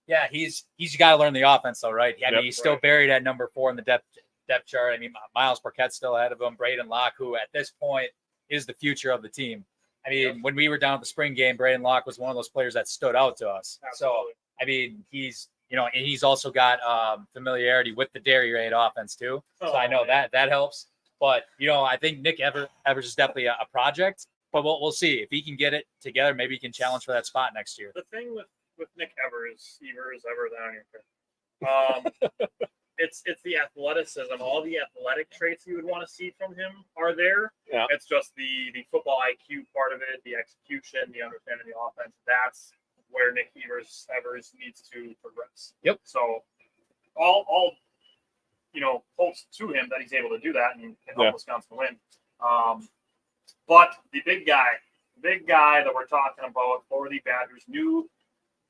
Yeah, he's got to learn the offense though, right? I mean, he's still buried at number 4 in the depth chart. I mean, Miles Burkett's still ahead of him. Braden Locke, who at this point is the future of the team. I mean, when we were down at the spring game, Braden Locke was one of those players that stood out to us. Absolutely. So, I mean, he's also got familiarity with the Dairy Raid offense too. So I know that helps. But, I think Nick Evers is definitely a project, but we'll see if he can get it together. Maybe he can challenge for that spot next year. The thing with Nick Evers, it's the athleticism. All the athletic traits you would want to see from him are there. Yeah. It's just the football IQ part of it, the execution, the understanding of the offense. That's where Nick Evers needs to progress. Yep. So all hopes to him that he's able to do that and can help Wisconsin win. But the big guy that we're talking about for the Badgers' new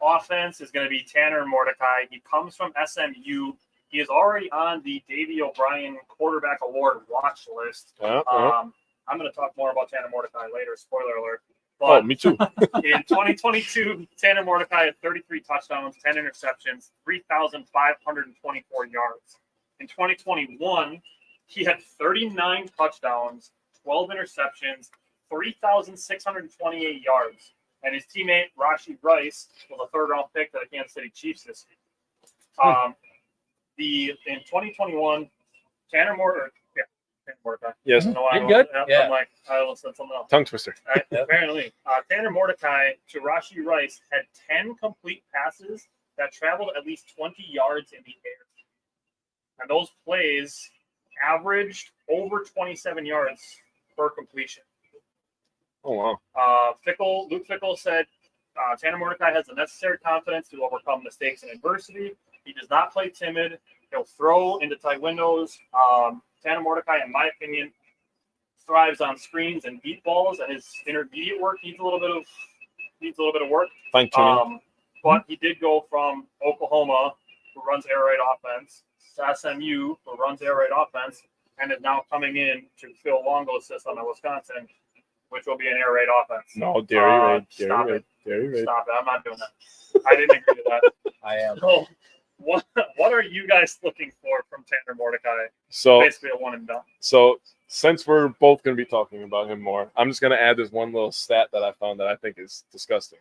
offense is going to be Tanner Mordecai. He comes from SMU. He is already on the Davey O'Brien Quarterback Award watch list. I'm going to talk more about Tanner Mordecai later. Spoiler alert. But me too. in 2022, Tanner Mordecai had 33 touchdowns, 10 interceptions, 3,524 yards. In 2021, he had 39 touchdowns, 12 interceptions, 3,628 yards. And his teammate, Rashee Rice, was a third-round pick to the Kansas City Chiefs this year. In 2021, Tanner Mordecai. Yes. You're good. I'm like, I almost said something else. Tongue twister. Apparently, Tanner Mordecai to Rashee Rice had 10 complete passes that traveled at least 20 yards in the air. And those plays averaged over 27 yards per completion. Oh, wow. Luke Fickell said Tanner Mordecai has the necessary confidence to overcome mistakes and adversity. He does not play timid. He'll throw into tight windows. Tanner Mordecai, in my opinion, thrives on screens and deep balls, and his intermediate work needs a little bit of work. Fine tuning. But he did go from Oklahoma, who runs air raid offense, to SMU, who runs air raid offense, and is now coming in to Phil Longo's system at Wisconsin, which will be an air raid offense. No, Dairy Raid. Stop it. Dairy Raid. Stop it. I'm not doing that. I didn't agree to that. I am. So, what are you guys looking for from Tanner Mordecai? So Basically a one and done. So since we're both going to be talking about him more, I'm just going to add this one little stat that I found that I think is disgusting.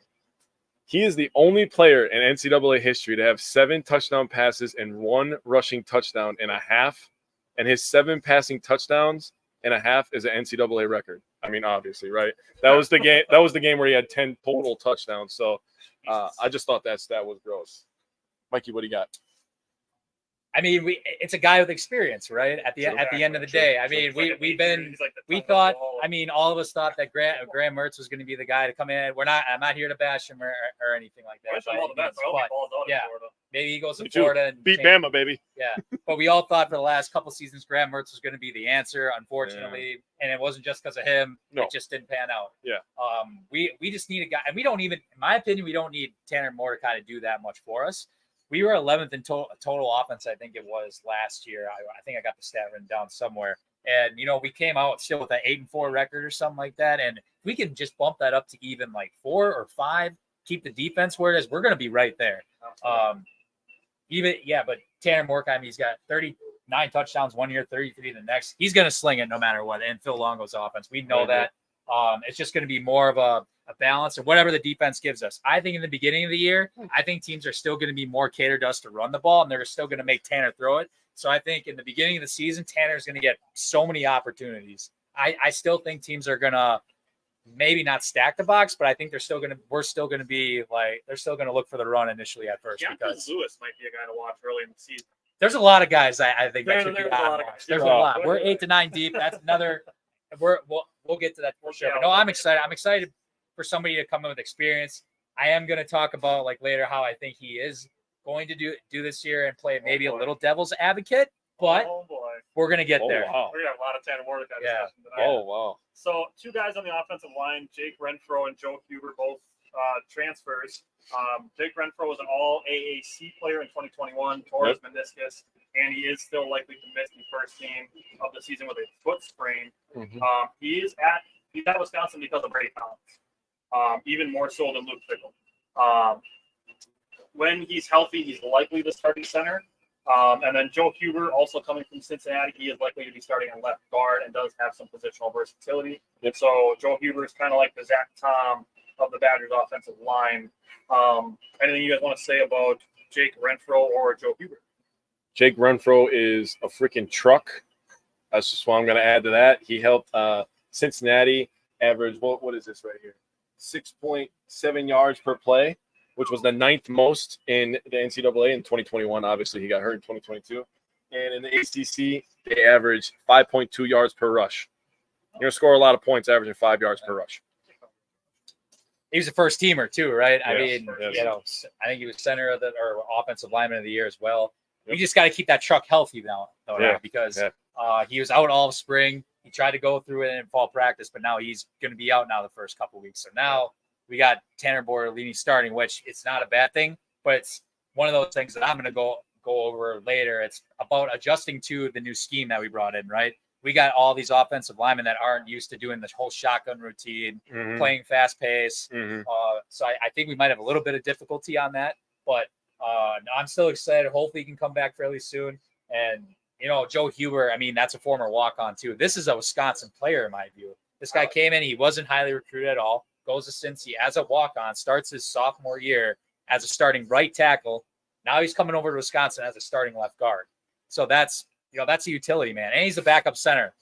He is the only player in NCAA history to have 7 touchdown passes and 1 rushing touchdown in a half, and his 7 passing touchdowns in a half is an NCAA record. I mean, obviously, right? That was the game. That was the game where he had 10 total touchdowns. So I just thought that stat was gross. Mikey, what do you got? I mean, it's a guy with experience, right? At the end of the day, I mean, all of us thought that Graham Mertz was going to be the guy to come in. I'm not here to bash him or anything like that. Maybe he goes to Florida and beat Bama, baby. Yeah, but we all thought for the last couple seasons Graham Mertz was going to be the answer. Unfortunately, and it wasn't just because of him. No. It just didn't pan out. Yeah. We just need a guy, and we don't even, in my opinion, we don't need Tanner Mordecai to do that much for us. We were 11th in total offense, I think it was last year. I think I got the stat written down somewhere. And, we came out still with an 8-4 record or something like that. And if we can just bump that up to even like 4 or 5, keep the defense where it is, we're going to be right there. But Tanner Mordecai, he's got 39 touchdowns one year, 33 the next. He's going to sling it no matter what. And Phil Longo's offense, we know that. It's just going to be more of a balance or whatever the defense gives us. I think in the beginning of the year, I think teams are still going to be more catered to us to run the ball, and they're still going to make Tanner throw it. So I think in the beginning of the season, Tanner's going to get so many opportunities. I still think teams are going to maybe not stack the box, but I think we're still going to be like, they're still going to look for the run initially at first. Yeah, because Lewis might be a guy to watch early in the season. There's a lot of guys I think that should be there's a lot of guys. There's a lot. We're 8 to 9 deep. That's another. We'll get to that for sure. But no, I'm excited. I'm excited for somebody to come in with experience. I am going to talk about later how I think he is going to do this year and play maybe a little devil's advocate, but we're going to get there. Wow. We're going to have a lot of Tanner Mordecai discussion tonight. Oh, wow. So 2 guys on the offensive line, Jake Renfro and Joe Huber, both transfers. Jake Renfro was an all-AAC player in 2021, tore his meniscus, and he is still likely to miss the first game of the season with a foot sprain. Mm-hmm. He's at Wisconsin because of Brady Collins, even more so than Luke Fickell. When he's healthy, he's likely the starting center. And then Joe Huber, also coming from Cincinnati, he is likely to be starting on left guard and does have some positional versatility. Yep. So Joe Huber is kind of like the Zach Tom of the Badgers offensive line. Anything you guys want to say about Jake Renfro or Joe Huber? Jake Renfro is a freaking truck. That's just what I'm going to add to that. He helped Cincinnati average, what is this right here? 6.7 yards per play, which was the 9th most in the NCAA in 2021. Obviously, he got hurt in 2022. And in the ACC, they averaged 5.2 yards per rush. You're going to score a lot of points averaging 5 yards per rush. He was a first teamer too, right? Yes, I mean, yes. I think he was center of or offensive lineman of the year as well. Yep. We just got to keep that truck healthy now, because he was out all spring. He tried to go through it in fall practice, but now he's going to be out now the first couple of weeks. So now we got Tanner Bortolini starting, which it's not a bad thing, but it's one of those things that I'm going to go go over later. It's about adjusting to the new scheme that we brought in, right? We got all these offensive linemen that aren't used to doing this whole shotgun routine, playing fast pace. So I think we might have a little bit of difficulty on that, but I'm still excited. Hopefully he can come back fairly soon. And, Joe Huber, I mean, that's a former walk-on too. This is a Wisconsin player in my view. This guy came in, he wasn't highly recruited at all, goes to Cincy as a walk-on, starts his sophomore year as a starting right tackle. Now he's coming over to Wisconsin as a starting left guard. So that's a utility, man. And he's a backup center.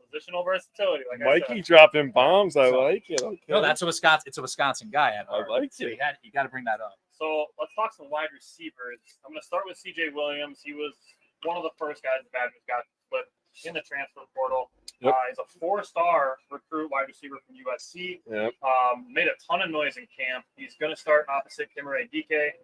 Positional versatility. Like Mikey dropping bombs. I like it. Okay. No, that's a Wisconsin. It's a Wisconsin guy. I like so it. you got to bring that up. So let's talk some wide receivers. I'm going to start with CJ Williams. He was one of the first guys the Badgers got put in the transfer portal. Yep. He's a 4-star recruit wide receiver from USC. Yep. Made a ton of noise in camp. He's going to start opposite Kimere Dike.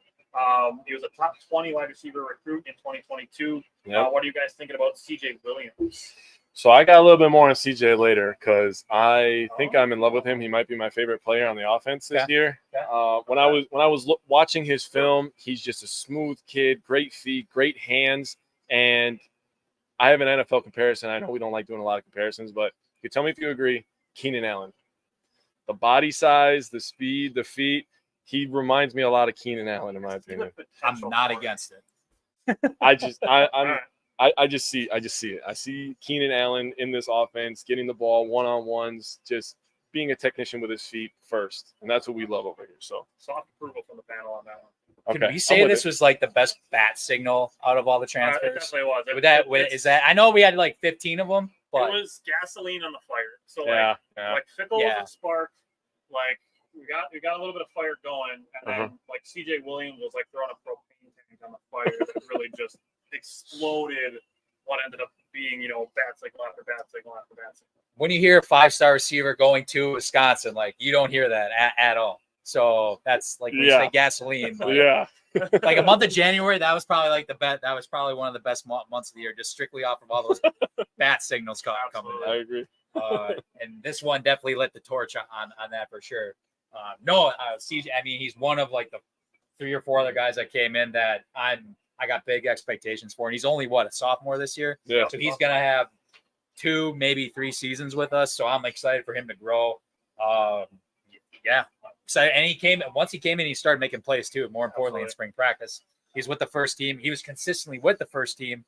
He was a top 20 wide receiver recruit in 2022. Yep. What are you guys thinking about CJ Williams? So I got a little bit more on CJ later because I think I'm in love with him. He might be my favorite player on the offense this year. When I was watching his film, he's just a smooth kid, great feet, great hands, and I have an NFL comparison. I know we don't like doing a lot of comparisons, but you tell me if you agree. Keenan Allen, the body size, the speed, the feet. He reminds me a lot of Keenan Allen, in my opinion. I'm not against it. I just see it. I see Keenan Allen in this offense, getting the ball one-on-ones, just being a technician with his feet first. And that's what we love over here. So soft approval from the panel on that one. okay. Can we say this was like the best bat signal out of all the It transfers? definitely was. Is that? I know we had like 15 of them, but it was gasoline on the fire. So yeah. like Fickle Yeah. was a spark. Like we got a little bit of fire going, and then like CJ Williams was like throwing a propane tank on the fire that really just exploded. What ended up being, bat signal after bat signal after bat signal. when you hear a 5-star receiver going to Wisconsin, like you don't hear that at all. So that's like when you say gasoline. Like, like a month of January, that was probably like the bet. That was probably one of the best months of the year, just strictly off of all those bat signals coming. I agree. And this one definitely lit the torch on that for sure. CJ, I mean, he's one of like the 3 or 4 other guys that came in that I got big expectations for. And he's only, a sophomore this year? Yeah. So he's going to have 2, maybe 3 seasons with us. So I'm excited for him to grow. Excited. And once he came in, he started making plays too. More importantly, in spring practice, he's with the first team. He was consistently with the first team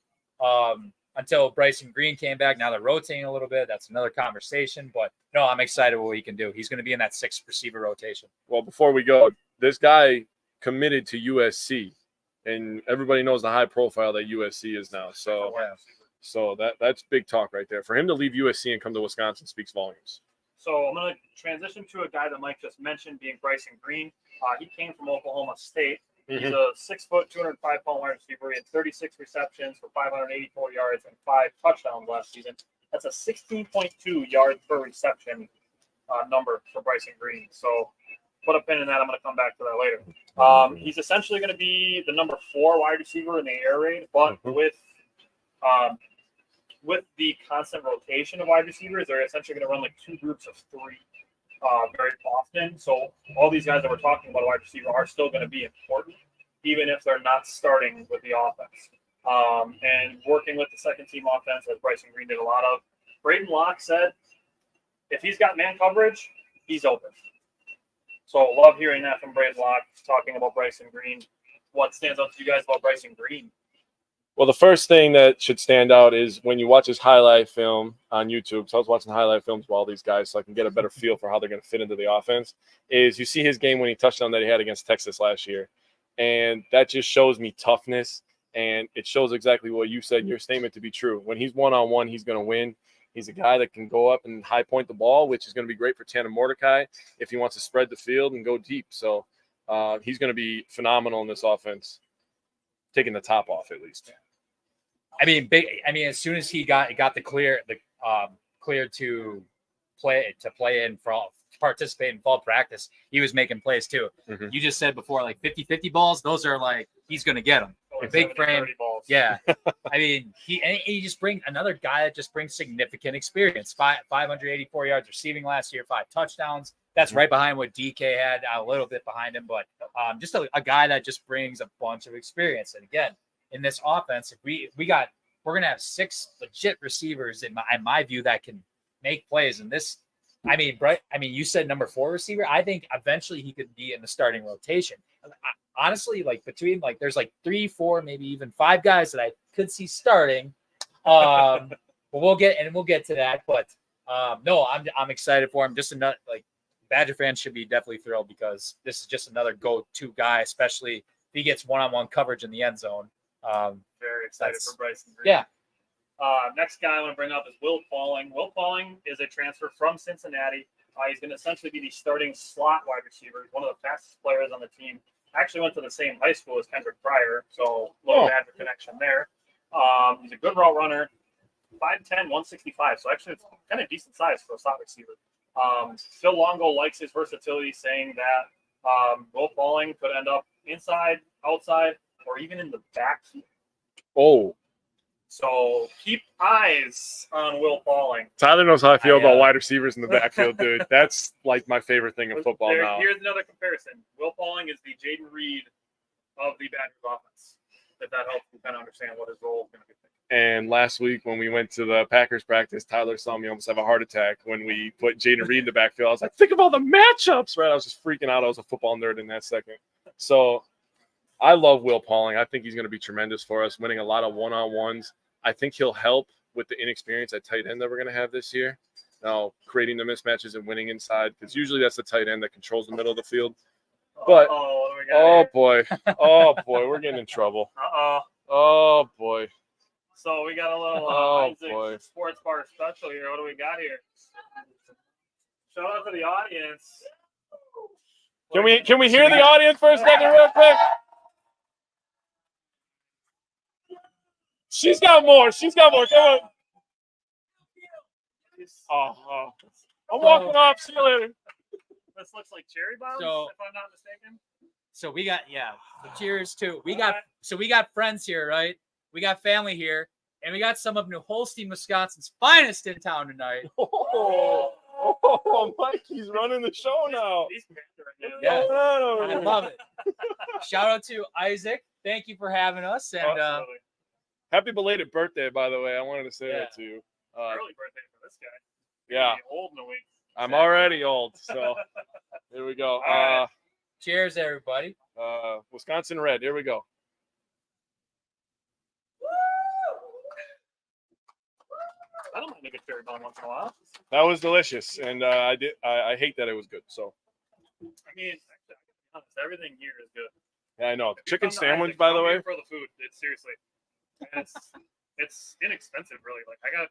until Bryson Green came back. Now they're rotating a little bit. That's another conversation. But no, I'm excited what he can do. He's going to be in that 6th receiver rotation. Well, before we go, this guy committed to USC, and everybody knows the high profile that USC is now. So, that's big talk right there. For him to leave USC and come to Wisconsin speaks volumes. So I'm going to transition to a guy that Mike just mentioned, being Bryson Green. He came from Oklahoma State. He's a 6-foot, 205-pound wide receiver. He had 36 receptions for 584 yards and 5 touchdowns last season. That's a 16.2 yards per reception number for Bryson Green. So put a pin in that. I'm going to come back to that later. He's essentially going to be the number 4 wide receiver in the air raid, but with the constant rotation of wide receivers, they're essentially going to run like 2 groups of 3 very often. So all these guys that we're talking about wide receiver are still going to be important, even if they're not starting with the offense. And working with the second team offense, as Bryson Green did a lot of. Braden Locke said, if he's got man coverage, he's open. So love hearing that from Braden Locke, talking about Bryson Green. What stands out to you guys about Bryson Green? Well, the first thing that should stand out is when you watch his highlight film on YouTube. So I was watching highlight films with all these guys so I can get a better feel for how they're going to fit into the offense. Is you see his game-winning touchdown that he had against Texas last year. And that just shows me toughness. And it shows exactly what you said in your statement to be true. When he's one-on-one, he's going to win. He's a guy that can go up and high point the ball, which is going to be great for Tanner Mordecai if he wants to spread the field and go deep. So he's going to be phenomenal in this offense, taking the top off at least. I mean, as soon as he got the clear to play in fall, participate in fall practice, he was making plays too. Mm-hmm. You just said before, like 50-50 balls, those are like, he's going to get them. Big frame. Balls. Yeah. I mean, he just brings another guy that just brings significant experience. 584 yards receiving last year, 5 touchdowns. That's right behind what DK had, a little bit behind him, but just a guy that just brings a bunch of experience. And again, in this offense, if we're gonna have 6 legit receivers in my view that can make plays. And this, I mean, you said number 4 receiver. I think eventually he could be in the starting rotation. Honestly, like between there's 3, 4, maybe even 5 guys that I could see starting. But we'll get to that. But no, I'm excited for him. Just another Badger fans should be definitely thrilled because this is just another go-to guy, especially if he gets one-on-one coverage in the end zone. Very excited for Bryson Green. Yeah. Next guy I want to bring up is Will Pauling. Will Pauling is a transfer from Cincinnati. He's going to essentially be the starting slot wide receiver. He's one of the fastest players on the team. Actually went to the same high school as Kendrick Pryor, so a little Badger connection there. He's a good route runner, 5'10", 165. So actually it's kind of decent size for a slot receiver. Phil Longo likes his versatility, saying that Will Pauling could end up inside, outside, or even in the backfield. Oh, so keep eyes on Will Pauling. Tyler knows how I feel about wide receivers in the backfield, dude. That's like my favorite thing in football now. Here's another comparison. Will Pauling is the Jaden Reed of the Badgers offense. If that helps you kind of understand what his role is going to be. And last week when we went to the Packers practice, Tyler saw me almost have a heart attack when we put Jaden Reed in the backfield. I was like, think of all the matchups, right? I was just freaking out. I was a football nerd in that second. So I love Will Pauling. I think he's going to be tremendous for us, winning a lot of one-on-ones. I think he'll help with the inexperience at tight end that we're going to have this year. Now, creating the mismatches and winning inside, because usually that's the tight end that controls the middle of the field. But, oh boy, we're getting in trouble. Oh, boy. So we got a little Isaac Sports Bar special here. What do we got here? Shout out to the audience. Can we hear the audience for a second real quick? She's got more. Come on. I'm walking off. See you later. This looks like cherry bombs, if I'm not mistaken. So we got cheers too. We got friends here, right? We got family here, and we got some of New Holstein, Wisconsin's finest in town tonight. Oh, Mikey's running the show now. Yeah, I love it. Shout out to Isaac. Thank you for having us. And happy belated birthday, by the way. I wanted to say that to you. Early birthday for this guy. Yeah. Old in a week. I'm already old, so here we go. Right. Cheers, everybody. Wisconsin Red. Here we go. I don't mind a good cherry bomb once in a while. That was delicious, and I hate that it was good. So, I mean, honest, everything here is good. Yeah, I know. Chicken sandwich, by the way. For the food, it's seriously, it's inexpensive, really. Like I got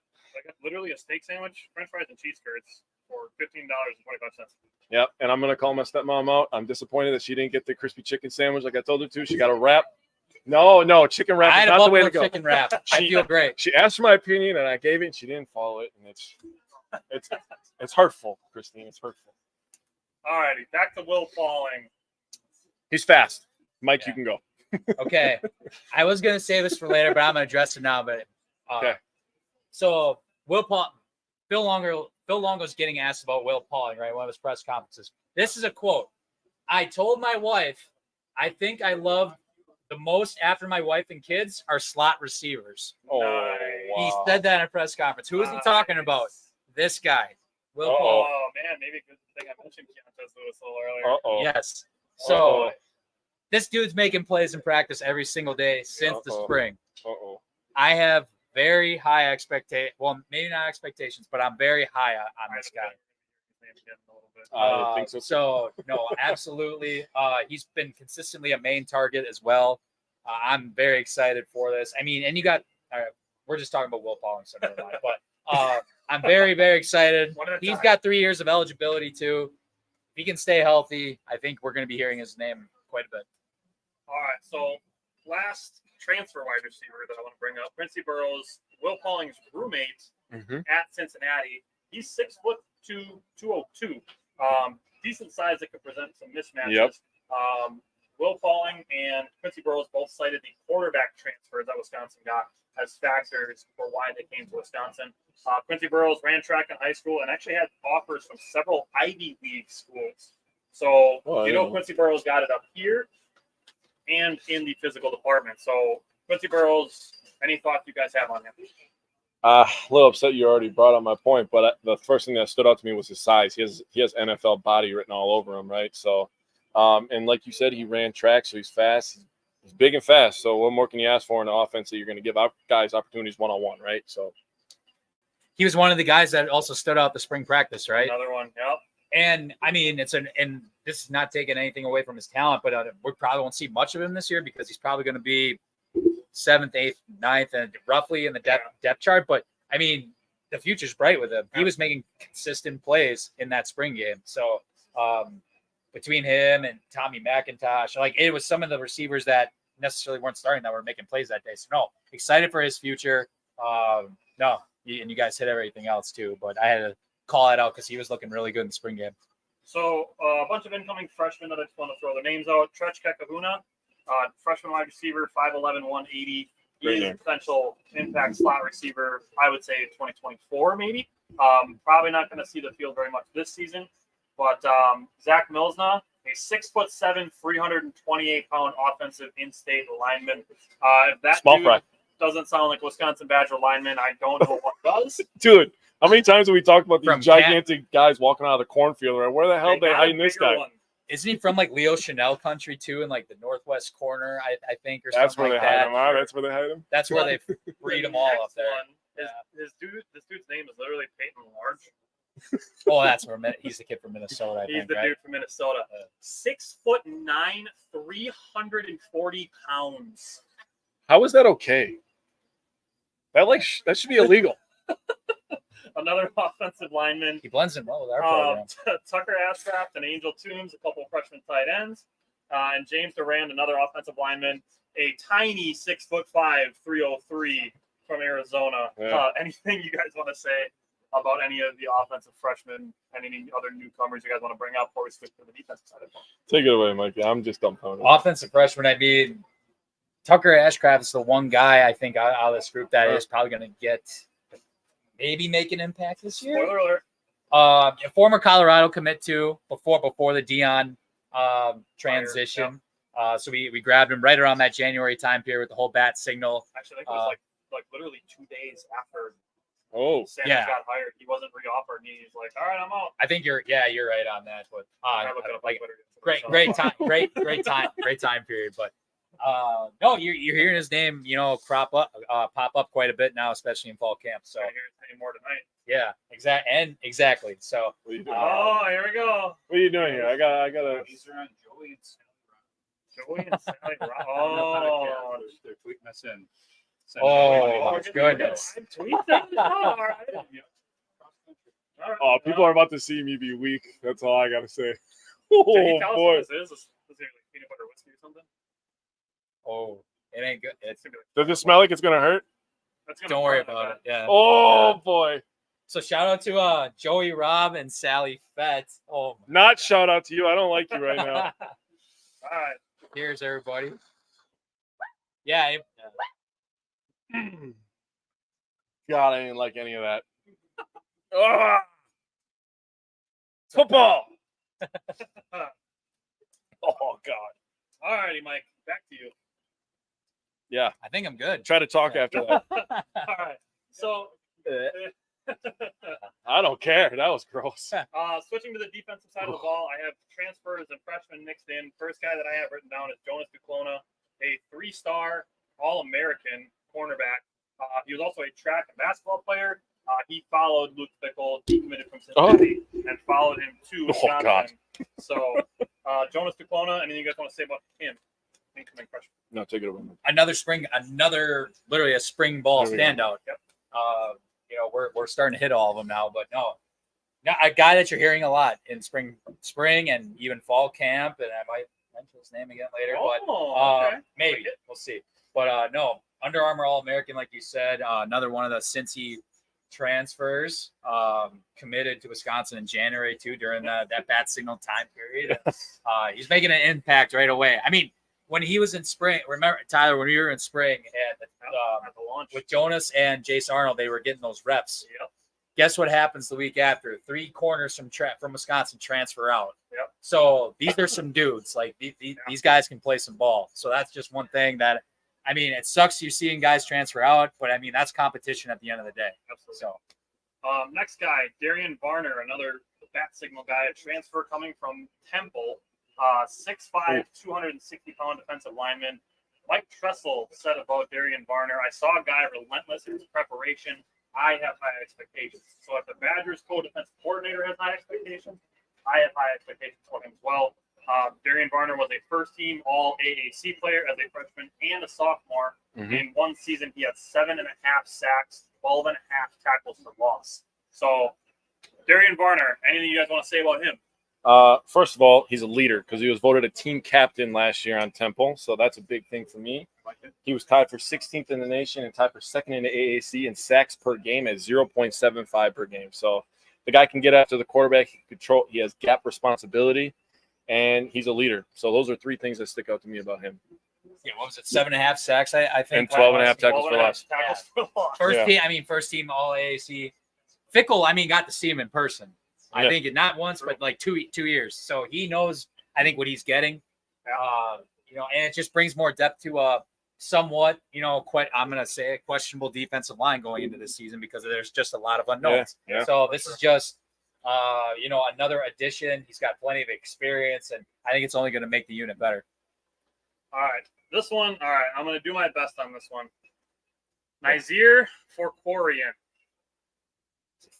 literally a steak sandwich, French fries, and cheese curds for $15.25. Yep, and I'm gonna call my stepmom out. I'm disappointed that she didn't get the crispy chicken sandwich like I told her to. She got a wrap. No, chicken wrap is not the way to go. Chicken wrap. I feel great. She asked for my opinion, and I gave it, and she didn't follow it, and it's hurtful, Christine. It's hurtful. All righty, back to Will Pauling. He's fast. Mike, you can go. Okay. I was going to say this for later, but I'm going to address it now. But okay. So Phil Longo's getting asked about Will Pauling, right? One of his press conferences. This is a quote. I told my wife, I think I love the most after my wife and kids are slot receivers. Oh, wow. He said that in a press conference. Who is he talking about? This guy, Will Pauling. Oh, man. Maybe a good thing I mentioned Keontae Lewis a little earlier. Yes. So this dude's making plays in practice every single day since the spring. I have very high expectations. Well, maybe not expectations, but I'm very high on this guy. I think so. So no, absolutely. He's been consistently a main target as well. I'm very excited for this. I mean, and you got. We're just talking about Will Pauling, so never mind. But I'm very, very excited. He's got 3 years of eligibility too. If he can stay healthy, I think we're going to be hearing his name quite a bit. All right. So last transfer wide receiver that I want to bring up, Quincy Burrows, Will Pauling's roommate at Cincinnati. He's 6'2", 202. Decent size that could present some mismatches. Yep. Will Pauling and Quincy Burrows both cited the quarterback transfer that Wisconsin got as factors for why they came to Wisconsin. Quincy Burrows ran track in high school and actually had offers from several Ivy League schools. So, Quincy Burrows got it up here and in the physical department. So Quincy Burrows, any thoughts you guys have on him? A little upset you already brought up my point, but the first thing that stood out to me was his size. He has NFL body written all over him, right? So, and like you said, he ran track, so he's fast. He's big and fast. So what more can you ask for in the offense that you're going to give guys opportunities one-on-one, right? So he was one of the guys that also stood out the spring practice, right? Another one, yep. And I mean, and this is not taking anything away from his talent, but we probably won't see much of him this year because he's probably going to be 7th, 8th, 9th, and roughly in the depth chart. But I mean, the future's bright with him. He was making consistent plays in that spring game. So between him and Tommy McIntosh, like it was some of the receivers that necessarily weren't starting that were making plays that day. So no, excited for his future. And you guys hit everything else too, but I had to call it out because he was looking really good in the spring game. So a bunch of incoming freshmen that I just want to throw their names out. Trech Kekahuna, freshman wide receiver, 5'11", 180. He's a potential impact slot receiver, I would say 2024 maybe. Probably not going to see the field very much this season. But Zach Milsna, a 6'7", 328-pound offensive in-state lineman. If that small dude fry doesn't sound like Wisconsin Badger lineman, I don't know what does. Dude, how many times have we talked about these From gigantic guys walking out of the cornfield? Right? Where the hell are they got a hiding this bigger guy? one. Isn't he from like Leo Chanel country too, in like the northwest corner, I think, or That's something where like they hide that? him. Huh? That's where they hide him. That's where they breed them all up there. This dude's name is literally Peyton Large. Oh, that's where he's the kid from Minnesota. I He's think, the right? dude from Minnesota. 6'9", 340 pounds. How is that okay? That should be illegal. Another offensive lineman. He blends in well with our program. Tucker Ashcraft and Angel Toombs, a couple of freshman tight ends. And James Durand, another offensive lineman. A tiny 6'5", 303 from Arizona. Yeah. Anything you guys want to say about any of the offensive freshmen and any other newcomers you guys want to bring up before we switch to the defensive side of the ball? Take it away, Mikey. I'm just dumbfounded. Offensive freshman, I mean, Tucker Ashcraft is the one guy I think out of this group that is probably going to maybe make an impact this year. Spoiler alert. A former Colorado commit to before the Dion transition. So we grabbed him right around that January time period with the whole bat signal. Actually, I think it was like literally 2 days after Sanders yeah. got hired. He wasn't re-offered, and he's like, "All right, I'm out." I think you're right on that. But I look it up on like Twitter. great time period. But no, you're hearing his name, pop up quite a bit now, especially in fall camp. So I hear his name more tonight. yeah, exactly. So What are you doing? Oh, here we go. What are you doing here? I gotta. These are on Joey and Joey and Sally. Oh, they're tweeting us in. Oh, goodness. Tweet that. All right. Oh, people are about to see me be weak. That's all I gotta say. Did he Oh tell us boy! what this is? Is it like peanut butter whiskey or something? Oh, it ain't good. It's gonna be like, Does it smell like it's gonna hurt? that's gonna Don't worry burn, I about it. bet. Yeah. Oh boy! So shout out to Joey Robb and Sally Fett. Oh, Not shout out to you. I don't like you right now. All right. Here's everybody. Yeah. God, I didn't like any of that. Ah! Football. Oh God. All righty, Mike. Back to you. Yeah. I think I'm good. Try to talk after that. All right. So, I don't care. That was gross. switching to the defensive side of the ball, I have transfers and freshmen mixed in. First guy that I have written down is Jonas Duclona, a 3-star All-American cornerback. He was also a track and basketball player. He followed Luke Fickell, decommitted from Cincinnati, and followed him to Wisconsin. God. So, Jonas Duclona, anything you guys want to say about him? Incoming freshman. No, take it over. Literally a spring ball There we go. standout. Yep. We're starting to hit all of them now, but no, a guy that you're hearing a lot in spring and even fall camp, and I might mention his name again later, but okay. maybe we'll see. But no, Under Armour All-American, like you said, another one of the Cincy transfers, committed to Wisconsin in January too during that bat signal time period. He's making an impact right away. I mean, when he was in spring, remember Tyler, when we were in spring and At the launch. with Jonas and Jace Arnold, they were getting those reps. Yep. Guess what happens the week after? 3 corners from Wisconsin transfer out. Yep. So these are some dudes. Like these guys can play some ball. So that's just one thing that I mean, it sucks you're seeing guys transfer out, but I mean, that's competition at the end of the day. Absolutely. So, Next guy, Darian Varner, another bat signal guy, a transfer coming from Temple, 6'5", 260-pound defensive lineman. Mike Tressel said about Darian Varner, I saw a guy relentless in his preparation. I have high expectations. So if the Badgers co-defensive coordinator has high expectations, I have high expectations for him as well. Darian Varner was a first-team All-AAC player as a freshman and a sophomore. Mhm. In one season, he had 7.5 sacks, 12.5 tackles for loss. So, Darian Varner, anything you guys want to say about him? First of all, he's a leader because he was voted a team captain last year on Temple, so that's a big thing for me. He was tied for 16th in the nation and tied for second in the AAC in sacks per game at 0.75 per game. So the guy can get after the quarterback. He has gap responsibility, and he's a leader. So those are three things that stick out to me about him. yeah, what was it? 7.5 sacks, I think. And 12.5 tackles for 12.5 loss. tackles for loss. First team All AAC. Fickle, I mean, got to see him in person. I Yeah. think not once, but like two years. So he knows, I think, what he's getting. And it just brings more depth to somewhat, I'm going to say a questionable defensive line going into this season because there's just a lot of unknowns. Yeah. So this is just, another addition. He's got plenty of experience, and I think it's only going to make the unit better. All right. This one, all right, I'm going to do my best on this one. Nazir Forkorian.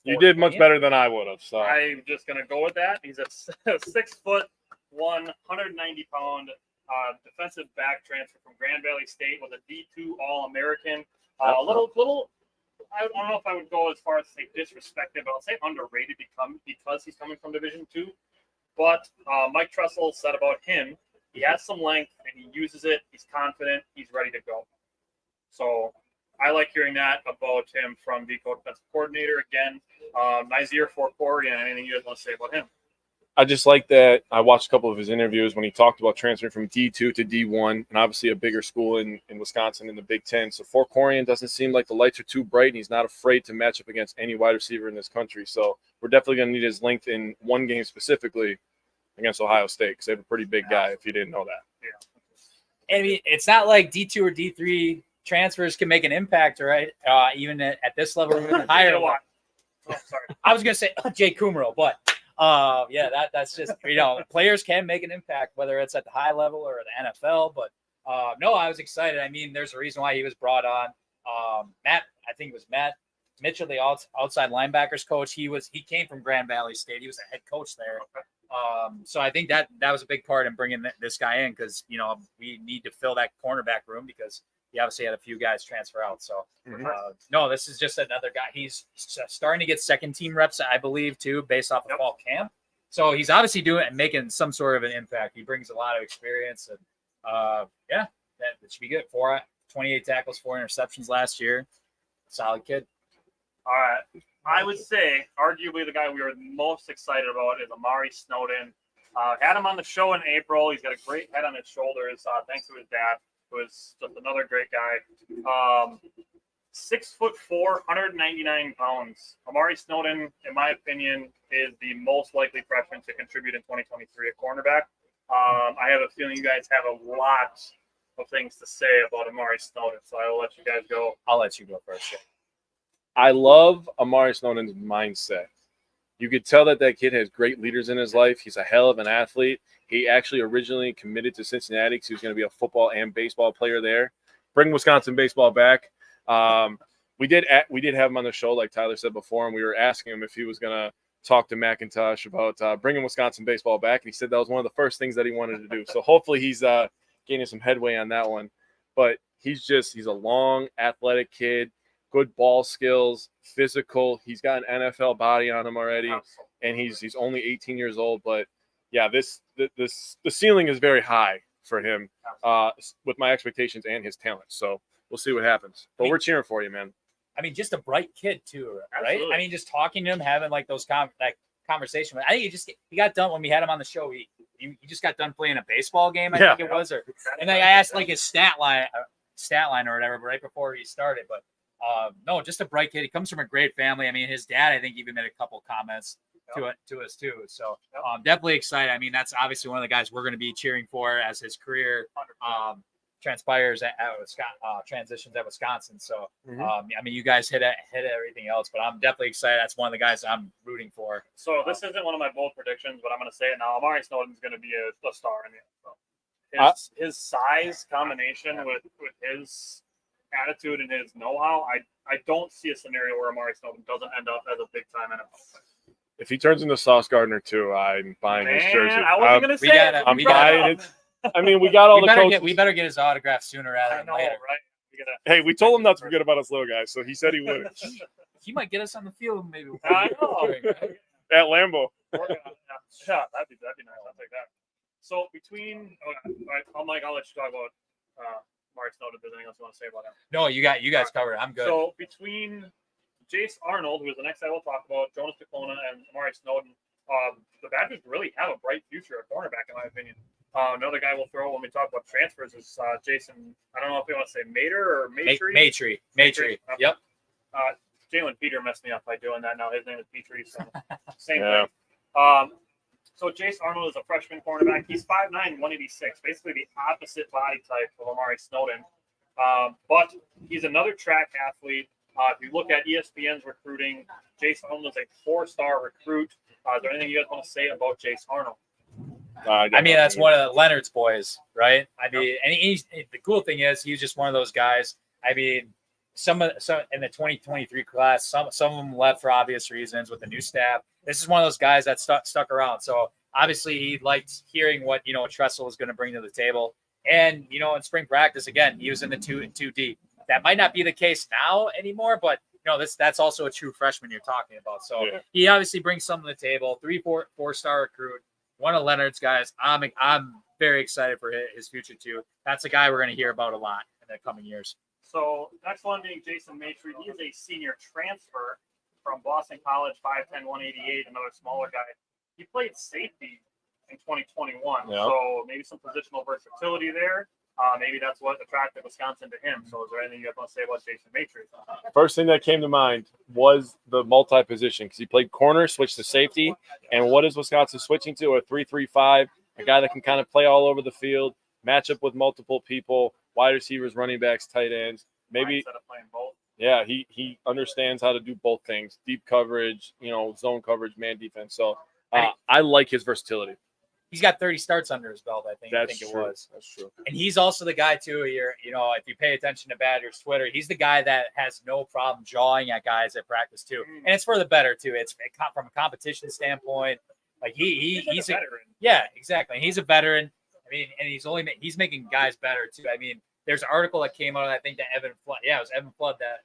You did much better than I would have. So I'm just going to go with that. He's a 6'1", 190-pound defensive back transfer from Grand Valley State, was a D2 All-American. I don't know if I would go as far as to say disrespected, but I'll say underrated because he's coming from Division II. But Mike Tressel said about him, he has some length and he uses it. He's confident. He's ready to go. So I like hearing that about him from the co-defensive coordinator. Again, Nazir Forkorian, anything you guys want to say about him? I just like that. I watched a couple of his interviews when he talked about transferring from D2 to D1, and obviously a bigger school in Wisconsin in the Big Ten. So Forkorian doesn't seem like the lights are too bright, and he's not afraid to match up against any wide receiver in this country. So we're definitely going to need his length in one game specifically against Ohio State because they have a pretty big guy, if you didn't know that. Yeah. I mean, it's not like D2 or D3 transfers can make an impact, right? Even at this level, even higher. Oh, sorry. I was going to say Jake Kumro, but that's just, players can make an impact, whether it's at the high level or the NFL. But no, I was excited. I mean, there's a reason why he was brought on. Matt Mitchell, the outside linebackers coach. He came from Grand Valley State. He was a head coach there. So I think that was a big part in bringing this guy in because, we need to fill that cornerback room because he obviously had a few guys transfer out. So, no, this is just another guy. He's starting to get second team reps, I believe, too, based off of fall camp. So he's obviously making some sort of an impact. He brings a lot of experience. And, that should be good. 28 tackles, 4 interceptions last year. Solid kid. All right. I would say, arguably, the guy we were most excited about is Amari Snowden. Had him on the show in April. He's got a great head on his shoulders, thanks to his dad, who is just another great guy. 6'4", 199 pounds. Amari Snowden, in my opinion, is the most likely freshman to contribute in 2023 at cornerback. I have a feeling you guys have a lot of things to say about Amari Snowden, so I will let you guys go. I'll let you go first. Yeah. I love Amari Snowden's mindset. You could tell that kid has great leaders in his life. He's a hell of an athlete. He actually originally committed to Cincinnati because he was going to be a football and baseball player there. Bring Wisconsin baseball back. We did have him on the show, like Tyler said before, and we were asking him if he was going to talk to McIntosh about bringing Wisconsin baseball back. And he said that was one of the first things that he wanted to do. So hopefully he's gaining some headway on that one. But he's a long, athletic kid. Good ball skills, physical. He's got an NFL body on him already, and he's only 18 years old. But yeah, the ceiling is very high for him with my expectations and his talent. So we'll see what happens. But we're cheering for you, man. I mean, just a bright kid too, right? Absolutely. I mean, just talking to him, having like those conversation. I think he got done when we had him on the show. He just got done playing a baseball game, I think it was, and I asked like his stat line or whatever, right before he started, but. No, just a bright kid. He comes from a great family. I mean, his dad, I think, even made a couple comments to us too. So definitely excited. I mean, that's obviously one of the guys we're going to be cheering for as his career transpires at transitions at Wisconsin. So, Mhm. I mean, you guys hit everything else, but I'm definitely excited. That's one of the guys I'm rooting for. So this isn't one of my bold predictions, but I'm going to say it now. Amari Snowden's going to be a star in the NFL. His size combination with his attitude and his know-how, I don't see a scenario where Amari Snowden doesn't end up as a big-time NFL player. If he turns into Sauce Gardner too, I'm buying his jersey. I wasn't going to we say gotta- it. I'm we buying it. I mean, we got all the coaches. We better get his autograph sooner rather I than know, later. right? We gotta- Hey, we told him not to forget about us little guys, so he said he would He might get us on the field maybe. I know. at Lambeau. Yeah, that'd be nice. I'll take that. So between, Mike, I'll let you talk about Amari Snowden. If there's anything else you want to say about him. No, you guys covered it. I'm good. So between Jace Arnold, who is the next guy we'll talk about, Jonas Declona, and Amari Snowden, the Badgers really have a bright future at cornerback, in my opinion. Another guy we'll throw when we talk about transfers is Jason. I don't know if you want to say Mater or Matry. Matry. Yep. Jalen Peter messed me up by doing that. Now his name is Petrie, so same Yeah. thing. So Jace Arnold is a freshman cornerback. He's 5'9", 186, basically the opposite body type of Amari Snowden. But he's another track athlete. If you look at ESPN's recruiting, Jace Arnold is a 4-star recruit. Is there anything you guys want to say about Jace Arnold? I mean, that's one of Leonard's boys, right? I mean, and the cool thing is he's just one of those guys. I mean, some in the 2023 class, some of them left for obvious reasons with the new staff. This is one of those guys that stuck around. So obviously he liked hearing what Tressel was going to bring to the table. And in spring practice again, he was in the two deep. That might not be the case now anymore, but that's also a true freshman you're talking about. So yeah. He obviously brings something to the table. 4-star recruit. One of Leonard's guys. I'm very excited for his future too. That's a guy we're going to hear about a lot in the coming years. So next one being Jason Matry. He is a senior transfer from Boston College, 5'10", 188, another smaller guy. He played safety in 2021, Yeah. so maybe some positional versatility there. Maybe that's what attracted Wisconsin to him. So is there anything you guys want to say about Jason Matry? First thing that came to mind was the multi-position because he played corner, switched to safety. And what is Wisconsin switching to? A 3-3-5, a guy that can kind of play all over the field, match up with multiple people, wide receivers, running backs, tight ends. Maybe Instead of playing both. Yeah, he understands how to do both things: deep coverage, zone coverage, man defense. So I like his versatility. He's got 30 starts under his belt, I think That's it true. was. That's true. And he's also the guy too here. If you pay attention to Badgers Twitter, he's the guy that has no problem jawing at guys at practice too, and it's for the better too. It's from a competition standpoint. Like he's a veteran. Yeah, exactly. He's a veteran. I mean, and he's making guys better too. I mean, there's an article that came out. I think that Evan Flood. Yeah, it was Evan Flood that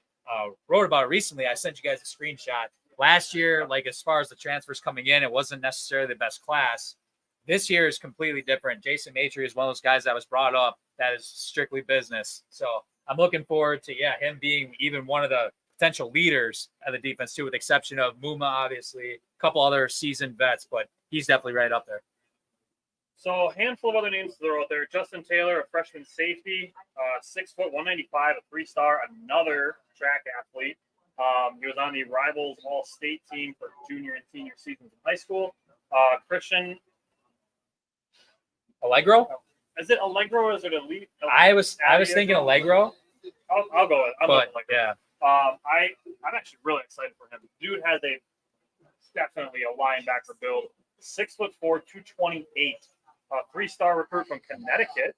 wrote about it recently. I sent you guys a screenshot. Last year, like as far as the transfers coming in, it wasn't necessarily the best class. This year is completely different. Jason Matry is one of those guys that was brought up that is strictly business. So I'm looking forward to him being even one of the potential leaders of the defense too, with the exception of Muma, obviously, a couple other seasoned vets, but he's definitely right up there. So a handful of other names to throw out there. Justin Taylor, a freshman safety, 6 foot, 195, a 3-star, another track athlete. He was on the Rivals All-State team for junior and senior seasons in high school. Christian. Allegro? Is it Allegro or is it Elite? I was thinking Allegro. I'll go with it. But yeah. I'm actually really excited for him. Dude has definitely a linebacker build. 6'4", 228. A 3-star recruit from Connecticut.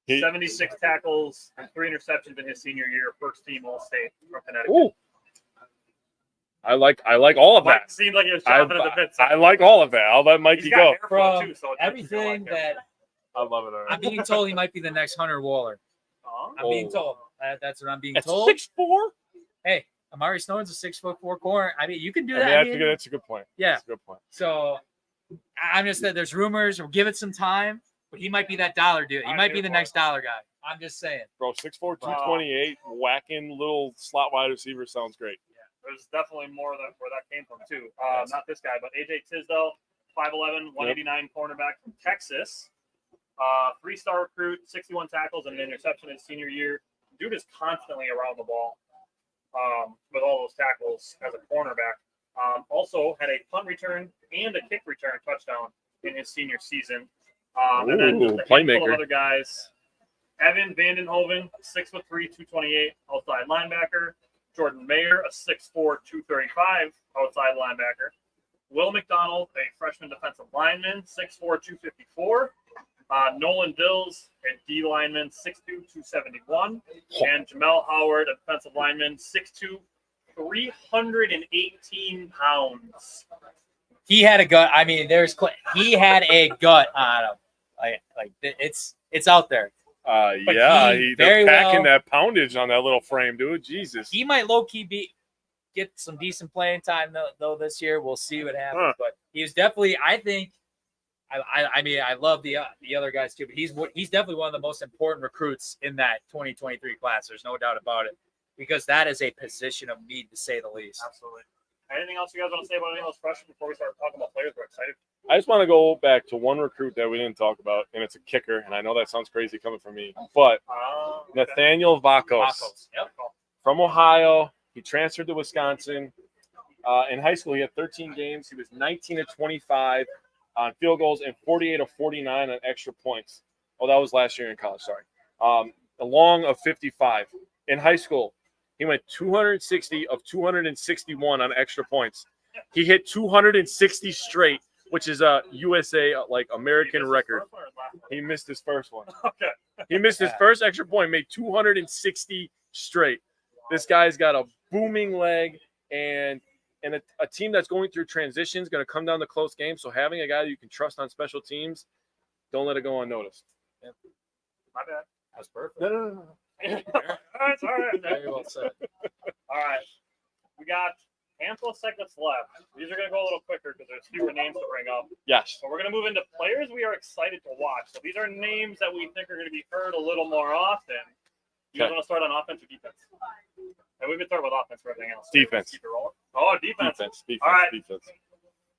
76 tackles and 3 interceptions in his senior year. First team All-State from Connecticut. Ooh. I like all of Mike that. seems like he was chopping at the bit. I like all of that. I'll let Mikey He's go. got hair From too, so everything that I love it already. I'm being told, he might be the next Hunter Waller. I'm being told. That's what I'm being told. 6'4"? Hey, Amari Snowden's a 6'4" corner. I mean, you can do I that. mean, that's a good point. Yeah. That's a good point. So I'm just that there's rumors. We'll give it some time, but he might be that dollar dude. He might be the next dollar guy. I'm just saying. Bro, 6'4", 228, whacking little slot wide receiver sounds great. There's definitely more where that came from too. Not this guy, but AJ Tisdale, 5'11", 189 cornerback from Texas. 3-star recruit, 61 tackles and an interception his senior year. Dude is constantly around the ball with all those tackles as a cornerback. Also had a punt return and a kick return touchdown in his senior season. And then just a handful playmaker. of other guys. Evan Vandenhoven, 6'3", 228, outside linebacker. Jordan Mayer, a 6'4", 235, outside linebacker. Will McDonald, a freshman defensive lineman, 6'4", 254. Nolan Dills, a D lineman, 6'2", 271. And Jamel Howard, a defensive lineman, 6'2", 318 pounds. He had a gut. I mean, he had a gut on him. Like it's out there. But Yeah, they're very packing well- that poundage on that little frame, dude. Jesus. He might low key get some decent playing time though this year. We'll see what happens. Huh. But he's definitely. I think. I mean, I love the other guys too, but he's definitely one of the most important recruits in that 2023 class. There's no doubt about it, because that is a position of need, to say the least. Absolutely. Anything else you guys want to say about any of those freshmen before we start talking about players we're excited? I just want to go back to one recruit that we didn't talk about, and it's a kicker. And I know that sounds crazy coming from me, but Okay. Nathaniel Vakos Broncos. Yep. from Ohio. He transferred to Wisconsin. In high school, he had 13 games. He was 19 of 25 on field goals and 48 of 49 on extra points. Oh, that was last year in college. Sorry. A long of 55 in high school. He went 260 of 261 on extra points. He hit 260 straight, which is a USA American record. He missed his first one. Okay. He missed his first extra point, made 260 straight. This guy's got a booming leg, and a team that's going through transition is going to come down to close games. So having a guy that you can trust on special teams, don't let it go unnoticed. My bad. That's perfect. No. That's all right. Very well said. All right. We got a handful of seconds left. These are going to go a little quicker because there's fewer names to bring up. Yes. So we're going to move into players we are excited to watch. So these are names that we think are going to be heard a little more often. You guys Okay. want to start on offense or defense? And we've been talking about offense for everything else. Defense. Keep it rolling. Oh, defense. Defense. All right. Defense.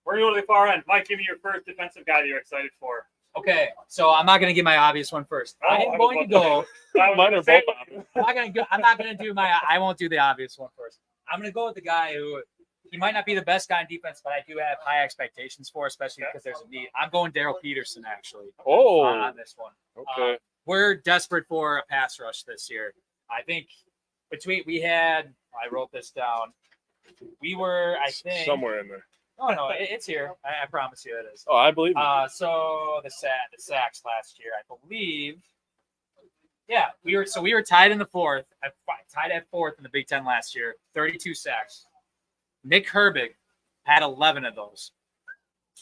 We're going to go to the far end. Mike, give me your first defensive guy that you're excited for. Okay, so I'm not gonna give my obvious one first. Oh, I am going to go. I was Mine gonna are say- both obvious. I'm not gonna do I won't do the obvious one first. I'm gonna go with the guy who he might not be the best guy in defense, but I do have high expectations for, especially because there's a need. I'm going Daryl Peterson actually Oh, on this one. okay. We're desperate for a pass rush this year. I think I wrote this down. We were, I think, Somewhere in there. Oh no, it's here. I promise you it is. Oh, I believe you. So the sacks last year, I believe. Yeah, we were tied in the fourth. Tied at fourth in the Big Ten last year. 32 sacks. Nick Herbig had 11 of those.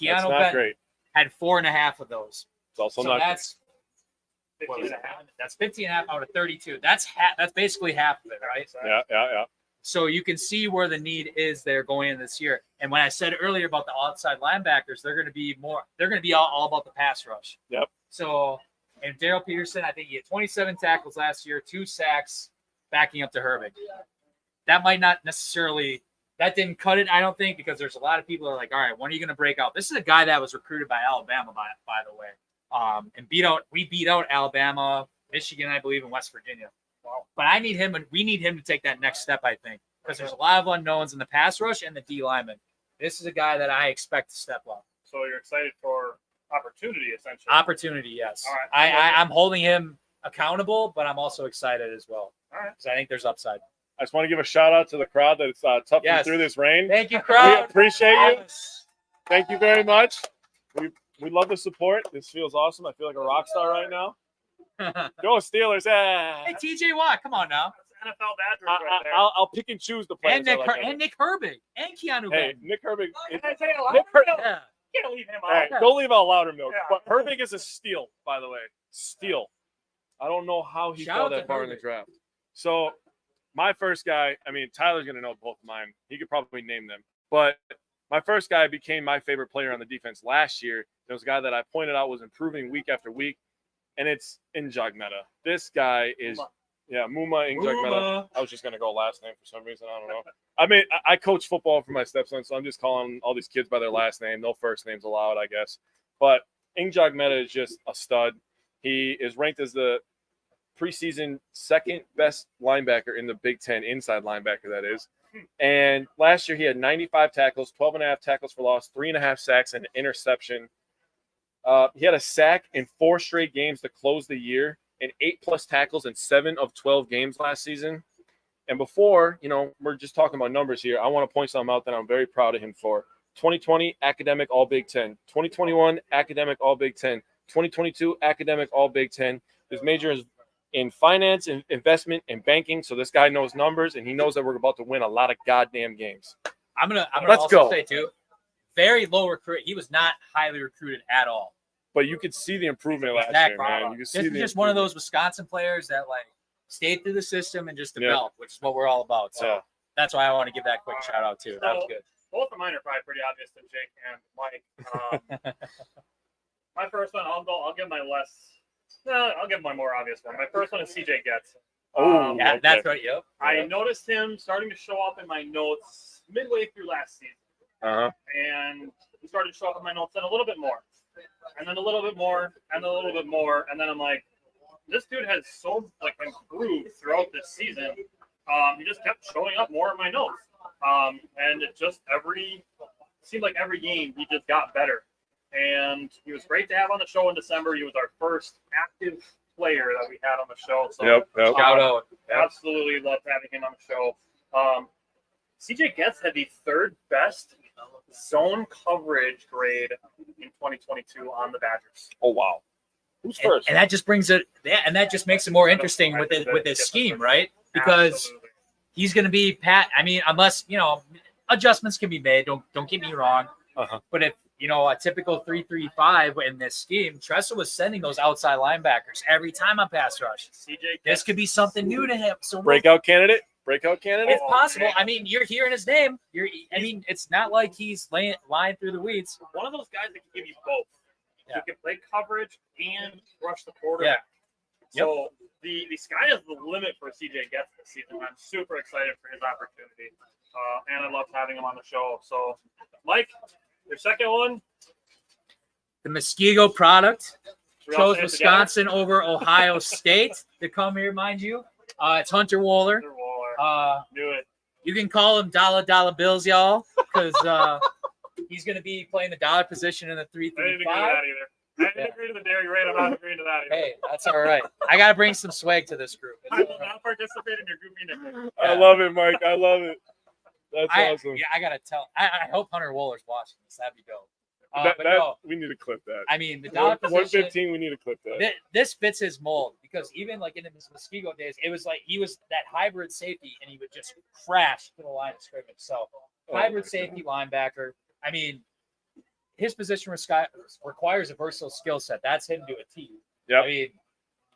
That's Keanu not Benton great. had 4.5 of those. It's also So not that's 15 and a half. That's 15 and a half out of 32. That's basically half of it, right? great. Yeah. So you can see where the need is there going in this year. And when I said earlier about the outside linebackers, they're going to be all about the pass rush. Yep. So, and Daryl Peterson, I think he had 27 tackles last year, 2 sacks, backing up to Herbig. That might not necessarily, that didn't cut it, I don't think, because there's a lot of people who are like, all right, when are you going to break out? This is a guy that was recruited by Alabama, by the way. And we beat out Alabama, Michigan, I believe, and West Virginia. But we need him to take that next step, I think, because there's a lot of unknowns in the pass rush and the D lineman. This is a guy that I expect to step up. So you're excited for opportunity, essentially. Opportunity, yes. All right. I'm holding him accountable, but I'm also excited as well. All right. Because I think there's upside. I just want to give a shout out to the crowd that's toughing Yes. through this rain. Thank you, We crowd. appreciate you. Thank you very much. We love the support. This feels awesome. I feel like a rock star right now. Go Steelers! Hey, TJ Watt, come on now. That's NFL Badgers right there. I'll pick and choose the players. And Nick, I like and Nick Herbig and Keanu Hey, Benton. Nick Herbig. Can I say it loud? Nick Her- Yeah. Can't leave him All right, out. don't leave out Loudermilk. Yeah. But Herbig is a steal, by the way. Steal. I don't know how he Shout fell out to that far in the Herbig. draft. So, my first guy, I mean, Tyler's going to know both of mine. He could probably name them. But my first guy became my favorite player on the defense last year. There was a guy that I pointed out was improving week after week, and it's Njagmeta. This guy is, Muma Njagmeta. I was just going to go last name for some reason. I don't know. I mean, I coach football for my stepson, so I'm just calling all these kids by their last name. No first names allowed, I guess. But Njagmeta is just a stud. He is ranked as the preseason second best linebacker in the Big Ten, inside linebacker, that is. And last year he had 95 tackles, 12.5 tackles for loss, 3.5 sacks, and an interception. He had a sack in 4 straight games to close the year. and 8+ tackles in 7 of 12 games last season. And before, we're just talking about numbers here. I want to point something out that I'm very proud of him for. 2020 academic All Big Ten. 2021 academic All Big Ten. 2022 academic All Big Ten. His major is in finance and investment and banking. So this guy knows numbers, and he knows that we're about to win a lot of goddamn games. I'm gonna Let's also go. say too, very low recruit. He was not highly recruited at all. But you could see the improvement last Exactly. year, man. You could see This is the just one of improvement. those Wisconsin players that like stayed through the system and just Yeah. developed, which is what we're all about. So Yeah. that's why I want to give that quick shout out too. That was good. Both of mine are probably pretty obvious to Jake and Mike. My first one, I'll give my less. No, I'll give my more obvious one. My first one is CJ Getz. Oh, Yeah, okay. that's right. Yep. I noticed him starting to show up in my notes midway through last season, Uh-huh. and he started to show up in my notes then a little bit more, and then a little bit more, and then a little bit more, and then I'm like, this dude has so improved throughout this season. He just kept showing up more in my notes, and it just seemed like every game he just got better. And he was great to have on the show in December. He was our first active player that we had on the show. So Yep. Shout out. absolutely loved having him on the show. CJ Getz had the third best zone coverage grade in 2022 on the Badgers. Oh, wow. Who's And, first? and that just brings it. Yeah, and that just makes it more interesting with his scheme, right? Because Absolutely. he's going to be Pat. I mean, unless adjustments can be made. Don't get me wrong. Uh-huh. But if a typical 3-3-5 in this scheme, Tressel was sending those outside linebackers every time on pass rush. CJ This Getz, could be something new to him. So Breakout candidate? Breakout candidate? it's possible. I mean, you're hearing his name. It's not like he's lying through the weeds. one of those guys that can give you both. Yeah. He can play coverage and rush the quarter. Yeah. So the sky is the limit for CJ Getz this season. I'm super excited for his opportunity, and I love having him on the show. So, Mike, your second one. The Muskego product Should we all chose say it together? Wisconsin over Ohio State to come here, mind you. It's Hunter Wohler. Hunter Wohler. Knew it. You can call him dollar bills, y'all, because he's going to be playing the dollar position in the I didn't agree to 3-3-5. that either. I didn't agree to the dairy rate. I'm not agreeing to that either. Hey, that's all right. I got to bring some swag to this group. I will not participate in your goofy nickname. I love it, Mike. I love it. That's awesome. I got to tell. I hope Hunter Wohler's watching this. That'd be dope. But no, we need to clip that. I mean, the dollar position. 115, we need to clip that. This fits his mold because even like in his Muskego days, it was like he was that hybrid safety and he would just crash to the line of scrimmage. So hybrid safety linebacker. I mean, his position requires a versatile skill set. That's him to a T. Yep. I mean,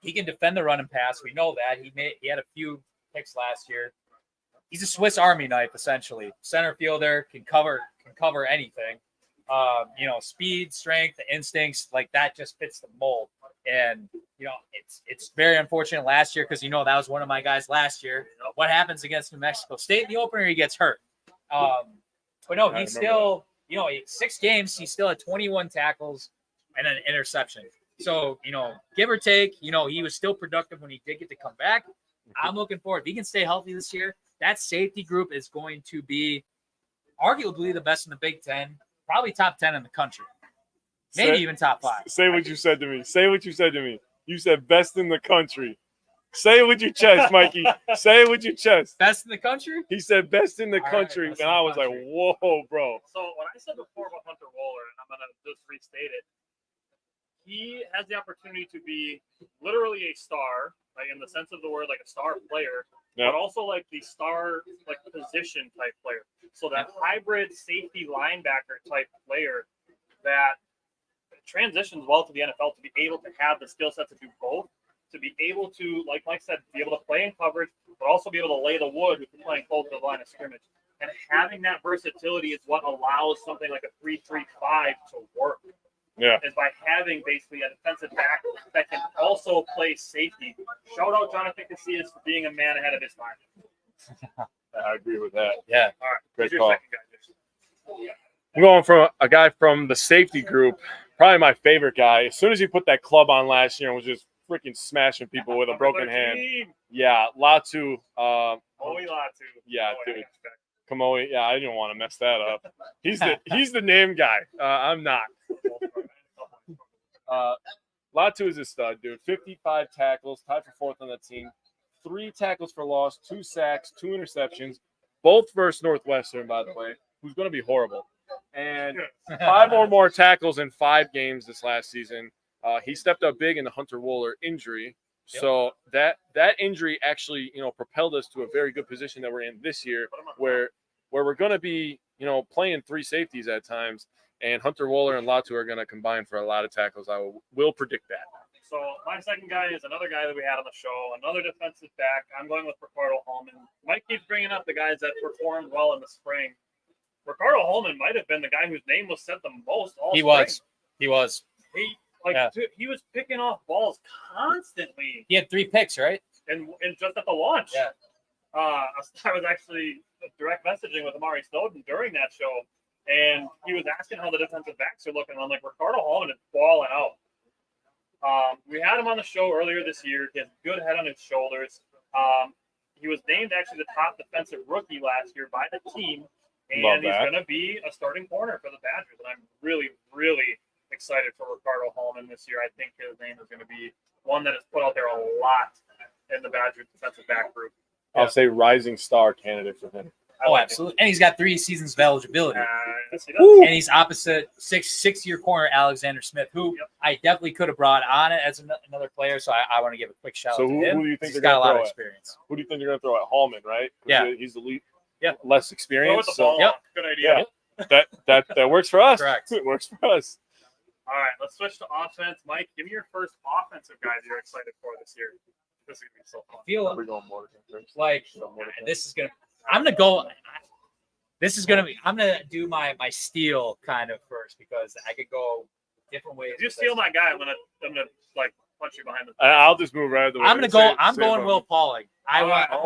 he can defend the run and pass. We know that. He had a few picks last year. He's a Swiss Army knife essentially. Center fielder, can cover anything. Speed, strength, instincts, like that just fits the mold. And it's very unfortunate last year because that was one of my guys last year. What happens against New Mexico State in the opener? He gets hurt. But no, he's still 6 games. He still had 21 tackles and an interception. So give or take, he was still productive when he did get to come back. I'm looking forward. If he can stay healthy this year, that safety group is going to be arguably the best in the Big Ten. Probably top 10 in the country. Maybe even top 5. Say what you said to me. Say what you said to me. You said best in the country. Say it with your chest, Mikey. Say it with your chest. Best in the country? He said best in the All right, country. best And in the I was like, country. whoa, bro. So what I said before about Hunter Wohler, and I'm going to just restate it, he has the opportunity to be literally a star, like in the sense of the word, like a star player, Yeah. but also like the star position type player. So that hybrid safety linebacker type player that transitions well to the NFL to be able to have the skill set to do both, to be able to, like Mike said, be able to play in coverage, but also be able to lay the wood if you're playing close to the line of scrimmage. And having that versatility is what allows something like a 3-3-5 to work. Yeah. Is by having basically a defensive back that can also play safety. Shout out Jonathan Casillas for being a man ahead of his time. I agree with that. Yeah. All right. Great Who's your call. second guy, Jason? I'm going from a guy from the safety group, probably my favorite guy. As soon as he put that club on last year and was just freaking smashing people with a broken hand. 13. Yeah, Latu. Moe Latu. Yeah, Boy, dude. I expect. Kamoe. Yeah, I didn't want to mess that up. He's the name guy. I'm not. Latu is a stud, dude. 55 tackles, tied for fourth on that team. 3 tackles for loss, 2 sacks, 2 interceptions, both versus Northwestern, by the way, who's going to be horrible. And 5 or more tackles in 5 games this last season. He stepped up big in the Hunter Wooler injury. So that injury actually, propelled us to a very good position that we're in this year, where we're going to be, playing 3 safeties at times, and Hunter Wooler and Latu are going to combine for a lot of tackles. I will predict that. So my second guy is another guy that we had on the show, another defensive back. I'm going with Ricardo Hallman. Mike keeps bringing up the guys that performed well in the spring. Ricardo Hallman might have been the guy whose name was said the most all He spring. was. Dude, he was picking off balls constantly, He had 3 picks, right? and just at the launch. Yeah. I was actually direct messaging with Amari Snowden during that show, and he was asking how the defensive backs are looking. And I'm like, Ricardo Hallman is balling out. We had him on the show earlier this year. He has a good head on his shoulders. He was named actually the top defensive rookie last year by the team, and he's going to be a starting corner for the Badgers. And I'm really, really excited for Ricardo Hallman this year. I think his name is going to be one that is put out there a lot in the Badgers defensive back group. I'll say rising star candidate for him. Oh, absolutely. And he's got 3 seasons of eligibility. Yes, he does. And he's opposite six-year corner Alexander Smith, who I definitely could have brought on it as another player. So I want to give a quick shout out to him. Who do you think He's they're got a going to lot throw of at? experience. Who do you think they're going to throw at? Hallman, right? Yeah. He's the lead. Yeah. Less Throw with experience. the So ball. Good idea. Yeah. that works for us. Correct. It works for us. All right, let's switch to offense. Mike, give me your first offensive guy that you're excited for this year. This is going to be so fun. I feel We're going Morgan first. like this is going to – I'm going to go – this is going to be – I'm going to do my steal kind of first because I could go different ways. If you steal my guy, I'm gonna like punch you behind the. I'll just move right out of the way. I'm going to go – I'm going Will Pauling. I want to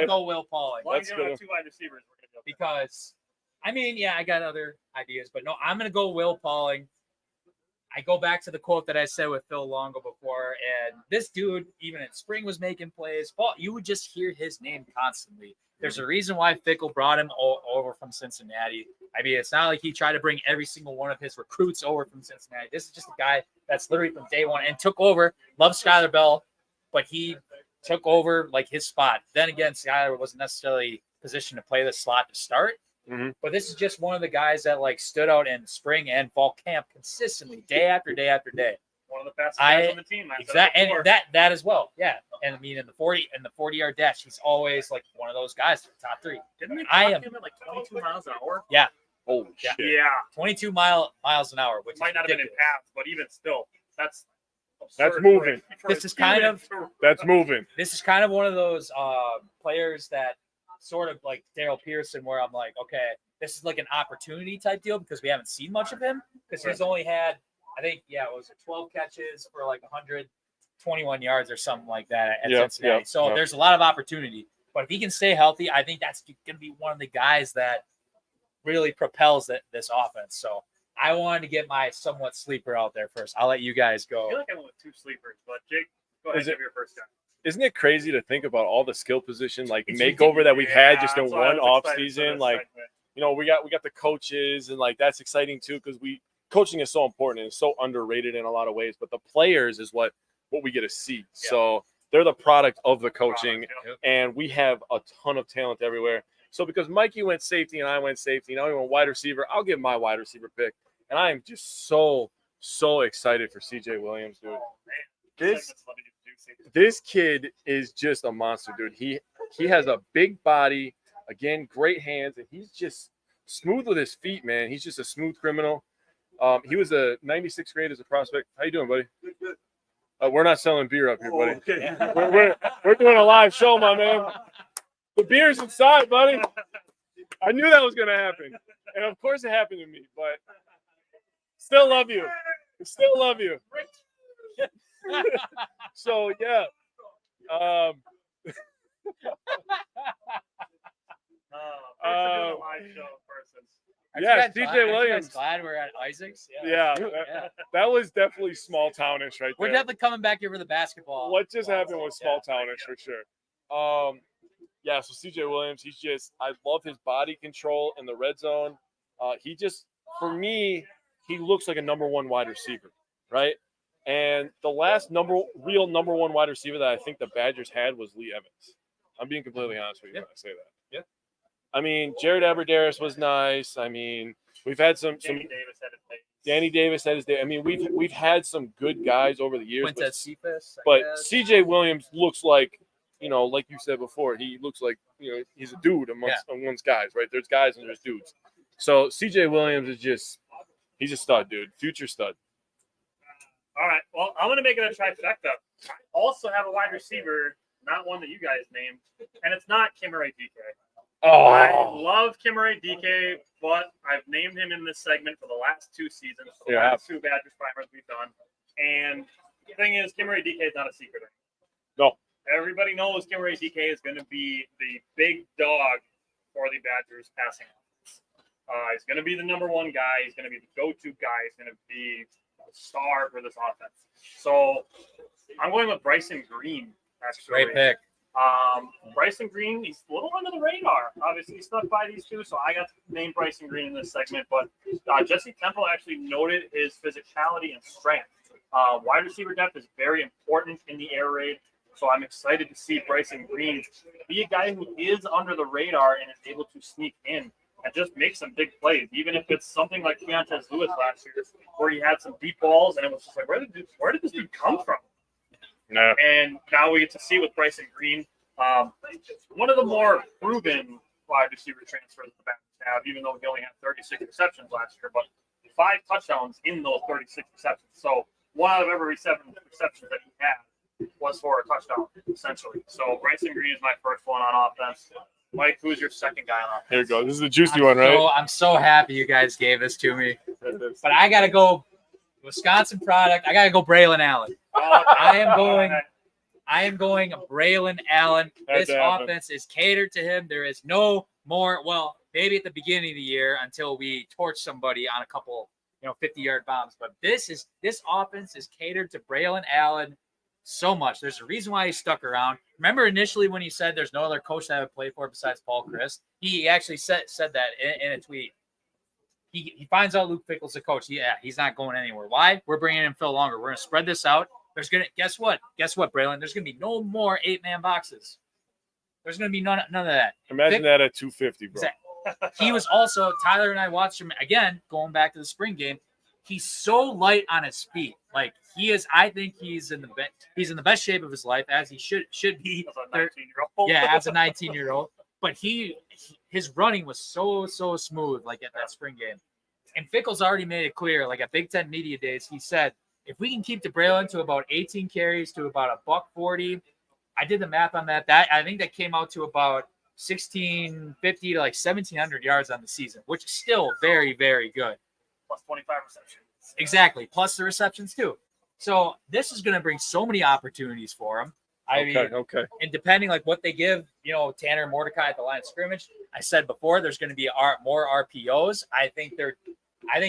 go Will Pauling. Well, you don't have 2 wide receivers. We're gonna go Because, I mean, yeah, I got other ideas, but no, I'm going to go Will Pauling. I go back to the quote that I said with Phil Longo before, and this dude, even in spring, was making plays. Paul, you would just hear his name constantly. There's a reason why Fickle brought him over from Cincinnati. I mean, it's not like he tried to bring every single one of his recruits over from Cincinnati. This is just a guy that's literally from day one and took over. Loves Skylar Bell, but he took over like his spot. Then again, Skylar wasn't necessarily positioned to play the slot to start. Mm-hmm. But this is just one of the guys that like stood out in spring and fall camp consistently, day after day after day. one of the fastest guys on the team. Exactly, and that as well. Yeah, and I mean in the 40-yard dash, he's always like one of those guys, top 3. Didn't they clock him at like 22 miles an hour? Yeah. Holy shit. Yeah. 22 miles an hour, which might not have been in paths, but even still, that's moving. This is kind of This is kind of one of those players that sort of like Daryl Pearson, where I'm like, okay, this is like an opportunity type deal because we haven't seen much of him because he's only had, I think, it was 12 catches for like 121 yards or something like that at Cincinnati. So there's a lot of opportunity. But if he can stay healthy, I think that's going to be one of the guys that really propels this offense. So I wanted to get my somewhat sleeper out there first. I'll let you guys go. I feel like I went with 2 sleepers, but Jake, go ahead and give your first guy. Isn't it crazy to think about all the skill position makeover that we've had just in one off season? Like, we got the coaches, and like that's exciting too because coaching is so important and it's so underrated in a lot of ways. But the players is what we get to see. Yeah. So they're the product of the coaching, and we have a ton of talent everywhere. So because Mikey went safety and I went safety, and I went wide receiver, I'll give my wide receiver pick. And I am just so excited for CJ Williams, dude. This kid is just a monster, dude. He has a big body, again, great hands, and he's just smooth with his feet, man. He's just a smooth criminal. He was a 96th grade as a prospect. How you doing, buddy? We're not selling beer up here, buddy. Okay. We're doing a live show, my man. The beer's inside, buddy. I knew that was going to happen. And, of course, it happened to me. But still love you. Still love you. So, yeah. Yeah, CJ Williams. Glad we're at Isaacs. Yeah, that was definitely small townish right there. We're definitely coming back here for the basketball. What just happened was small townish for sure. Yeah, so CJ Williams, I love his body control in the red zone. For me, he looks like a number 1 wide receiver. right? And the last real number one wide receiver that I think the Badgers had was Lee Evans. I'm being completely honest with you when I say that. Yeah. I mean, Jared Aberdarius was nice. I mean, we've had some Danny Davis had his day. Danny Davis had his day. I mean, we've had some good guys over the years, Quintez Cephas, I but guess. CJ Williams looks like, like you said before, he looks like, he's a dude amongst guys, right? There's guys and there's dudes. So CJ Williams is he's a stud, dude. Future stud. All right. Well, I'm going to make it a trifecta. I also have a wide receiver, not one that you guys named, and it's not Kimmeray DK. I love Kimmeray DK, but I've named him in this segment for the last 2 seasons, for the last 2 Badgers primers we've done. And the thing is, Kimmeray DK is not a secret. No. Everybody knows Kimmeray DK is going to be the big dog for the Badgers passing offense. He's going to be the number one guy. He's going to be the go-to guy. He's going to be a star for this offense. So I'm going with Bryson Green, actually. Great pick. Bryson Green, he's a little under the radar. Obviously, he's stuck by these two, so I got to name Bryson Green in this segment. But Jesse Temple actually noted his physicality and strength. Wide receiver depth is very important in the air raid, so I'm excited to see Bryson Green be a guy who is under the radar and is able to sneak in and just make some big plays, even if it's something like Keontez Lewis last year, where he had some deep balls, and it was just like, where did this dude come from? No. And now we get to see with Bryson Green, one of the more proven wide receiver transfers the Badgers have, even though he only had 36 receptions last year, but 5 touchdowns in those 36 receptions. So 1 out of every 7 receptions that he had was for a touchdown, essentially. So Bryson Green is my first one on offense. Mike, who's your second guy on offense? Here we go. This is the juicy one, right? I'm so happy you guys gave this to me. But I got to go Wisconsin product. I got to go Braylon Allen. I am going Braylon Allen. This offense is catered to him. There is no more, well, maybe at the beginning of the year until we torch somebody on a couple, 50-yard bombs. But this offense is catered to Braylon Allen so much. There's a reason why he stuck around. Remember initially when he said there's no other coach that I would play for besides Paul Chryst? He actually said that in a tweet. He finds out Luke Fickell's the coach. Yeah, he's not going anywhere. Why? We're bringing in Phil Longer. We're going to spread this out. Guess what, Braylon? There's going to be no more 8-man boxes. There's going to be none of that. Imagine that at 250, bro. Exactly. He was also, Tyler and I watched him again, going back to the spring game. He's so light on his feet. Like he is, I think he's in the best shape of his life, as he should be. As a 19-year-old. Yeah, as a 19-year-old. But his running was so smooth, like at that spring game. And Fickell's already made it clear, like at Big Ten Media Days, he said, if we can keep DeBraylon to about 18 carries to about $140, I did the math on that. I think that came out to about 1,650 to like 1,700 yards on the season, which is still very, very good. Plus 25 receptions. Exactly. Plus the receptions too. So this is going to bring so many opportunities for him. Okay. And depending like what they give, Tanner and Mordecai at the line of scrimmage, I said before, there's going to be more RPOs. I think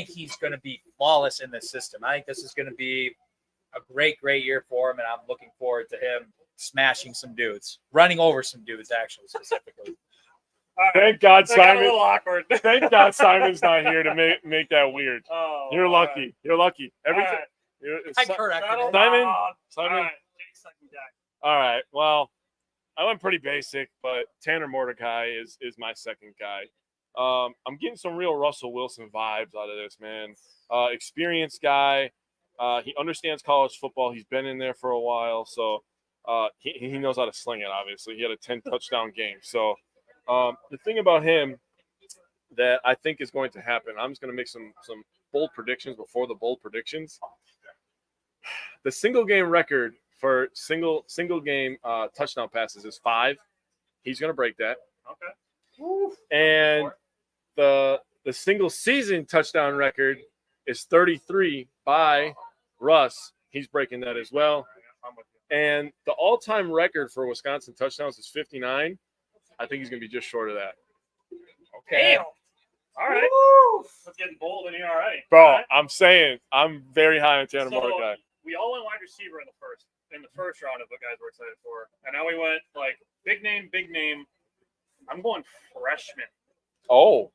he's going to be flawless in this system. I think this is going to be a great year for him, and I'm looking forward to him smashing some dudes, running over some dudes, actually, specifically. Right. Thank God That got a Simon. little awkward. Thank God Simon's not here to make that weird. Oh, You're all lucky. right. You're lucky. All Everything. right. I corrected Settle it. Simon? down. Simon? All right. Jake's second guy. All right. Well, I went pretty basic, but Tanner Mordecai is my second guy. I'm getting some real Russell Wilson vibes out of this, man. Experienced guy. He understands college football. He's been in there for a while, so he knows how to sling it, obviously. He had a 10-touchdown game. So the thing about him that I think is going to happen, I'm just going to make some bold predictions before the bold predictions. The single game record for single game touchdown passes is 5. He's going to break that. Okay. And the single season touchdown record is 33 by Russ. He's breaking that as well. And the all-time record for Wisconsin touchdowns is 59. I think he's going to be just short of that. Okay. Damn. All right. Let's get bold in here already. Bro, All right. I'm saying I'm very high on Tanner So Mordecai. we all went wide receiver in the first round of what guys were excited for. And now we went like big name. I'm going freshman. Oh.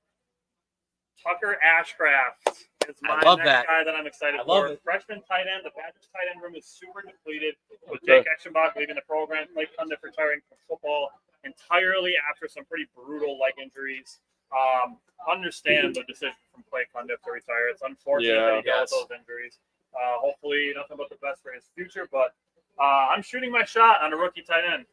Tucker Ashcraft. is my love next that. guy that I'm excited I love for. it. Freshman tight end. The Badgers tight end room is super depleted with Jake Eschenbach leaving the program, Clay Cundiff retiring from football entirely after some pretty brutal leg injuries. Understand the decision from Clay Cundiff to retire. It's unfortunate that he dealt with those injuries. Hopefully, nothing but the best for his future. But I'm shooting my shot on a rookie tight end.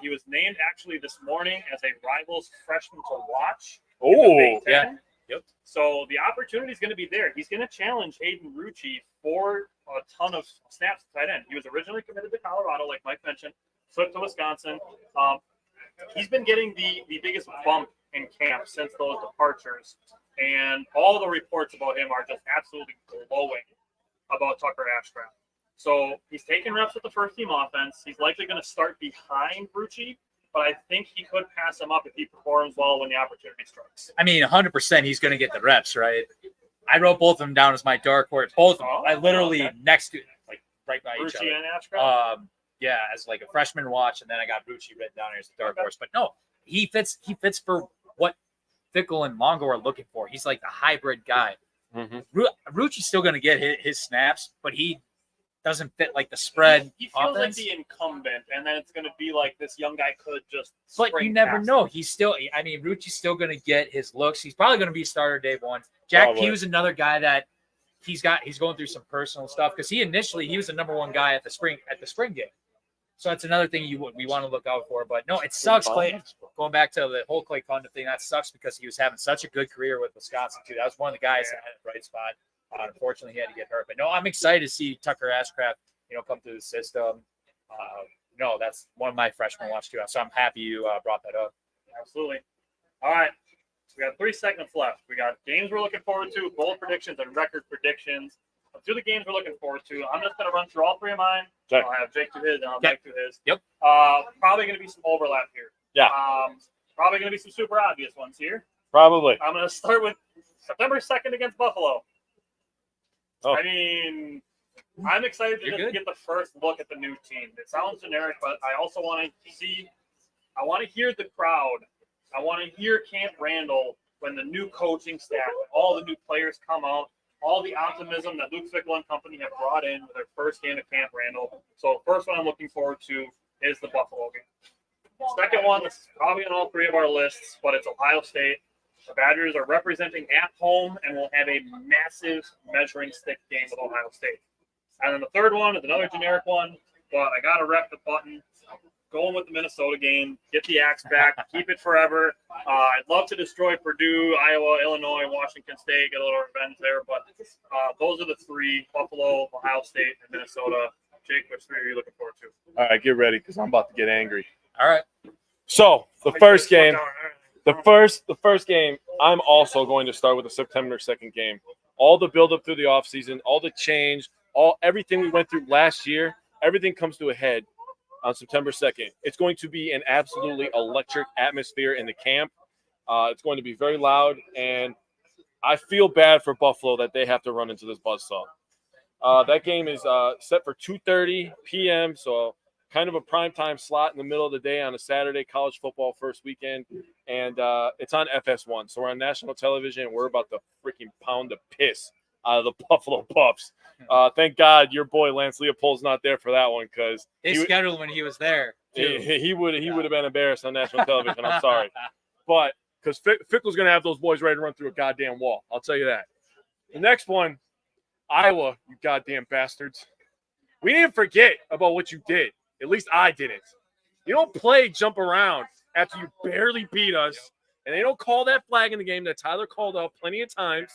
He was named actually this morning as a Rivals freshman to watch. Oh, yeah. Yep. So the opportunity is going to be there. He's going to challenge Hayden Rucci for a ton of snaps at tight end. He was originally committed to Colorado, like Mike mentioned, flipped to Wisconsin. He's been getting the biggest bump in camp since those departures. And all the reports about him are just absolutely glowing about Tucker Ashcraft. So he's taking reps with the first team offense. He's likely going to start behind Rucci, but I think he could pass him up if he performs well when the opportunity strikes. I mean, 100% he's going to get the reps, right? I wrote both of them down as my dark horse. Both of them. I literally next to, like, right by each Rucci other. and Ashcraft? Yeah, as like a freshman watch, and then I got Rucci written down here as a dark horse. But no, he fits for what Fickle and Longo are looking for. He's like the hybrid guy. Mm-hmm. Rucci's still going to get his snaps, but he doesn't fit like the spread. He feels offense. like the incumbent, and then it's going to be like this young guy could just. But you never past know. him. He's still. I mean, Rucci's still going to get his looks. He's probably going to be a starter day one. Jack Hughes, another guy that he's going through some personal stuff because he was the number one guy at the spring game. So that's another thing we want to look out for. But no, it sucks, Clay. Going back to the whole Clay Cundiff thing, that sucks because he was having such a good career with Wisconsin too. That was one of the guys that had a bright spot. Unfortunately, he had to get hurt. But no, I'm excited to see Tucker Ashcraft, come through the system. No, that's one of my freshmen watch too. So I'm happy you brought that up. Absolutely. All right. We got 3 segments left. We got games we're looking forward to, bold predictions, and record predictions. Let's do the games we're looking forward to. I'm just going to run through all 3 of mine. Okay. I'll have Jake do his, and I'll Mike do his. Yep. Probably going to be some overlap here. Yeah. Probably going to be some super obvious ones here. Probably. I'm going to start with September 2nd against Buffalo. Oh. I mean, I'm excited to You're just good. get the first look at the new team. It sounds generic, but I also want to hear the crowd. I want to hear Camp Randall when the new coaching staff, all the new players come out, all the optimism that Luke Fickell and company have brought in with their first game at Camp Randall. So first one I'm looking forward to is the Buffalo game. Second one, this is probably on all 3 of our lists, but it's Ohio State. The Badgers are representing at home and will have a massive measuring stick game with Ohio State. And then the third one is another generic one, but I got to rep the button. Going with the Minnesota game, get the axe back, keep it forever. I'd love to destroy Purdue, Iowa, Illinois, Washington State, get a little revenge there. But those are the 3, Buffalo, Ohio State, and Minnesota. Jake, which 3 are you looking forward to? All right, get ready because I'm about to get angry. All right. So the first game, the first game, I'm also going to start with the September 2nd game. All the buildup through the offseason, all the change, everything we went through last year, everything comes to a head on September 2nd. It's going to be an absolutely electric atmosphere in the camp. It's going to be very loud, and I feel bad for Buffalo that they have to run into this buzzsaw. That game is set for 2:30 p.m., so kind of a primetime slot in the middle of the day on a Saturday, college football first weekend, and it's on FS1. So we're on national television, and we're about to freaking pound the piss out of the Buffalo Buffs. Thank God your boy Lance Leopold's not there for that one because They scheduled when he was there. he would have been embarrassed on national television. I'm sorry, but because Fickle's going to have those boys ready to run through a goddamn wall. I'll tell you that. The next one, Iowa, you goddamn bastards. We didn't forget about what you did. At least I didn't. You don't play jump around after you barely beat us, and they don't call that flag in the game that Tyler called out plenty of times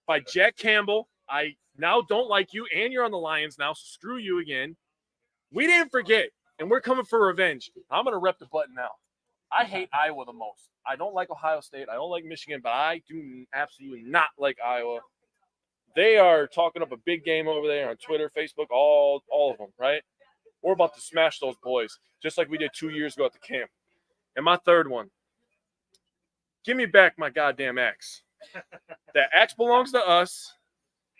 by Jack Campbell. I now don't like you, and you're on the Lions now, so screw you again. We didn't forget, and we're coming for revenge. I'm going to rep the button now. I hate Iowa the most. I don't like Ohio State. I don't like Michigan, but I do absolutely not like Iowa. They are talking up a big game over there on Twitter, Facebook, all of them, right? We're about to smash those boys, just like we did 2 years ago at the camp. And my third one, give me back my goddamn axe. That axe belongs to us.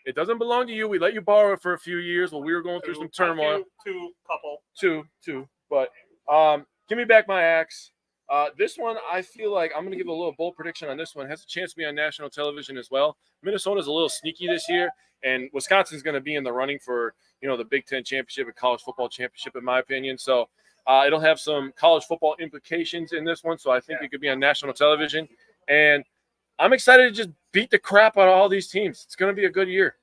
It doesn't belong to you. We let you borrow it for a few years while we were going through some turmoil. Two couple. Two. But give me back my axe. This one, I feel like I'm going to give a little bold prediction on this one. It has a chance to be on national television as well. Minnesota's a little sneaky this year, and Wisconsin's going to be in the running for, the Big Ten championship and college football championship, in my opinion. So it'll have some college football implications in this one. So I think it could be on national television. And I'm excited to just beat the crap out of all these teams. It's going to be a good year.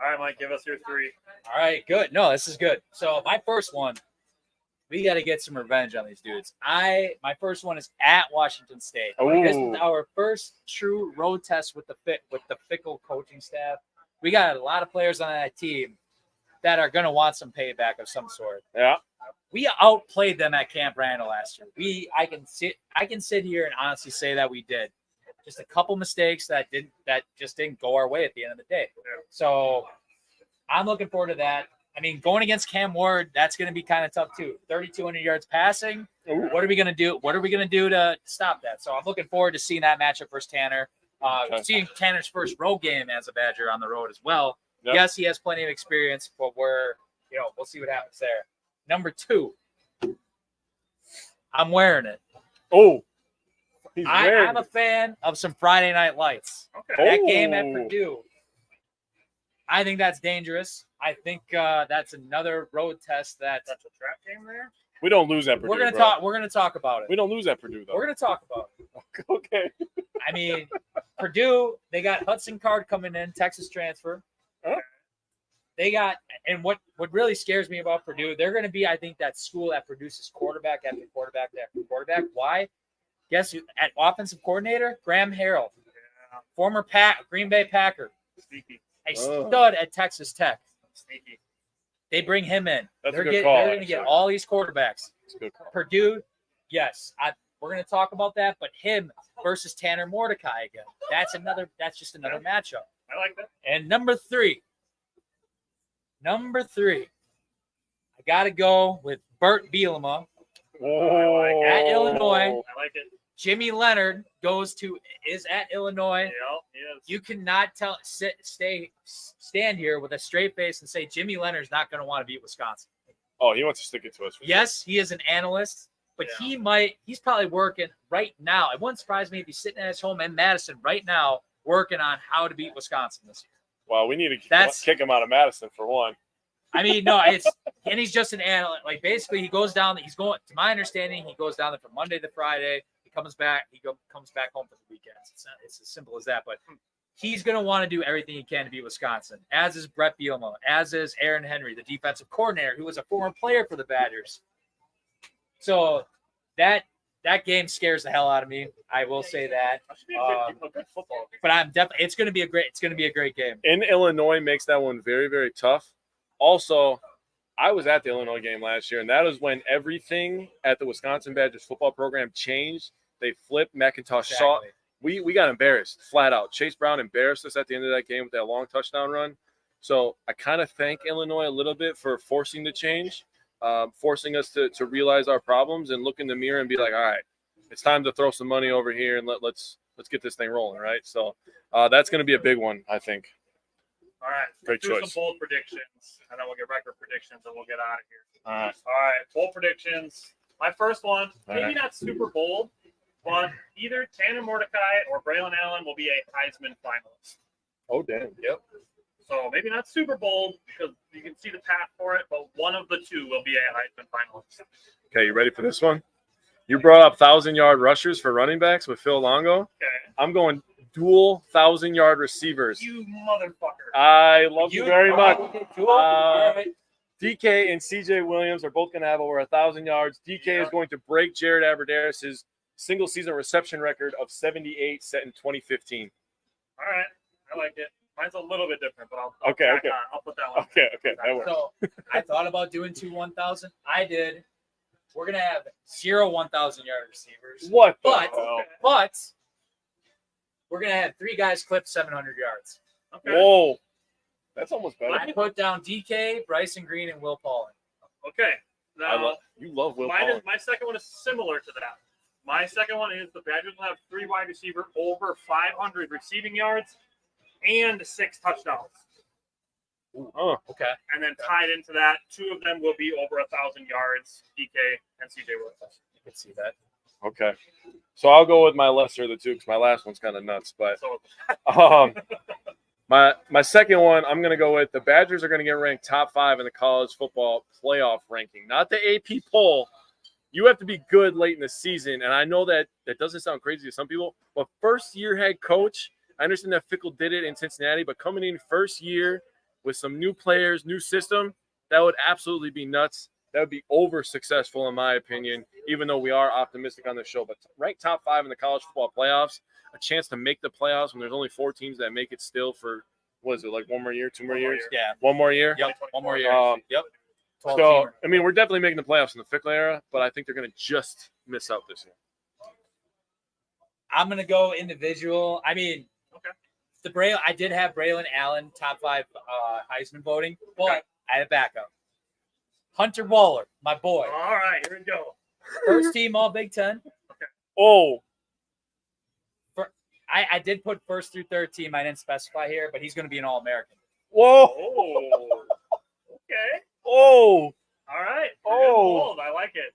All right, Mike, give us your 3. All right, good. No, this is good. So my first one, we got to get some revenge on these dudes. My first one is at Washington State. This is our first true road test with the Fickell coaching staff. We got a lot of players on that team that are going to want some payback of some sort. Yeah. We outplayed them at Camp Randall last year. I can sit here and honestly say that we did. Just a couple mistakes that just didn't go our way at the end of the day. So I'm looking forward to that. I mean, going against Cam Ward, that's going to be kind of tough too. 3,200 yards passing. What are we going to do? What are we going to do to stop that? So I'm looking forward to seeing that matchup versus Tanner. Seeing Tanner's first road game as a Badger on the road as well. Yep. Yes, he has plenty of experience, but we'll see what happens there. Number 2, I'm wearing it. Oh, I'm a fan of some Friday Night Lights. Okay. That game at Purdue, I think that's dangerous. I think that's another road test that's a trap game there. We don't lose at Purdue. We're gonna talk about it. We don't lose at Purdue though. We're gonna talk about it. Okay. I mean, Purdue, they got Hudson Card coming in, Texas transfer. Huh? They got, and what really scares me about Purdue, they're going to be, I think, that school that produces quarterback after quarterback after quarterback. Why? Guess who? At offensive coordinator, Graham Harrell, former Green Bay Packer, Sneaky. a stud at Texas Tech. Sneaky. They bring him in. That's They're a good call. They're going to get all these quarterbacks. That's a good call. Purdue, yes, we're going to talk about that, but him versus Tanner Mordecai again. That's just another matchup. I like that. And number three, I got to go with Bert Bielema at Illinois. I like it. Jimmy Leonard is at Illinois. Yeah, he is. You cannot stand here with a straight face and say Jimmy Leonard's not going to want to beat Wisconsin. Oh, he wants to stick it to us. Yes, he is an analyst, but he's probably working right now. It wouldn't surprise me if he's sitting at his home in Madison right now working on how to beat Wisconsin this year. Well, we need to kick him out of Madison for one. I mean, no, and he's just an analyst. Like basically, to my understanding, he goes down there from Monday to Friday. He comes back. Comes back home for the weekends. It's as simple as that. But he's going to want to do everything he can to beat Wisconsin. As is Brett Bielema. As is Aaron Henry, the defensive coordinator, who was a former player for the Badgers. So that game scares the hell out of me. I will say that. That should be a good football game. But I'm definitely. It's going to be a great game. In Illinois makes that one very, very tough. Also, I was at the Illinois game last year, and that is when everything at the Wisconsin Badgers football program changed. They flipped. McIntosh saw. We got embarrassed flat out. Chase Brown embarrassed us at the end of that game with that long touchdown run. So I kind of thank Illinois a little bit for forcing the change, forcing us to realize our problems and look in the mirror and be like, all right, it's time to throw some money over here and let's get this thing rolling, right? So that's going to be a big one, I think. All right. Great do choice. some bold predictions, and then we'll get record predictions, and we'll get out of here. All right. All right. Bold predictions. My first one, All maybe right. not super bold, but either Tanner Mordecai or Braylon Allen will be a Heisman finalist. Oh, damn. Yep. So maybe not super bold because you can see the path for it, but one of the two will be a Heisman finalist. Okay, you ready for this one? You brought up 1,000-yard rushers for running backs with Phil Longo. Okay. I'm going dual 1,000-yard receivers. You motherfucker. I love you very much. All right. DK and CJ Williams are both going to have over 1,000 yards. DK is going to break Jared Aberderis' single-season reception record of 78 set in 2015. All right. I like it. Mine's a little bit different, but I'll Okay. I'll put that one. Okay, that works. So I thought about doing 2 1,000. I did. We're gonna have 0 1,000-yard receivers. What the But hell? but we're gonna have 3 guys clip 700 yards. Okay. Whoa. That's almost better. I put down DK, Bryson Green, and Will Pauling. Okay. Now, You love Will my Pauling. second one is similar to that. My second one is the Badgers will have 3 wide receiver over 500 receiving yards and 6 touchdowns. Oh, Okay. And then tied into that, 2 of them will be over 1,000 yards, DK and CJ Williams. You can see that. Okay. So I'll go with my lesser of the two because my last one's kind of nuts. But So my second one, I'm going to go with the Badgers are going to get ranked top 5 in the college football playoff ranking, not the AP poll. You have to be good late in the season, and I know that doesn't sound crazy to some people, but first-year head coach, I understand that Fickle did it in Cincinnati, but coming in first year with some new players, new system, that would absolutely be nuts. That would be over-successful in my opinion, even though we are optimistic on this show. But ranked top 5 in the college football playoffs, a chance to make the playoffs when there's only 4 teams that make it still for, what is it, like 1 more year, 2 more years? Yeah. 1 more year? Yep. One more year. Yep. 12 So, teamer. I mean, we're definitely making the playoffs in the Fickle era, but I think they're going to just miss out this year. I'm gonna go individual. I mean, Okay. I did have Braylon Allen top 5 Heisman voting, but I had a backup. Hunter Waller, my boy, All right, here we go. first team All Big Ten. Oh, I did put first through third team. I didn't specify here, but he's going to be an All American. whoa, Oh. Okay. oh, All right. Oh. Bold. I like it.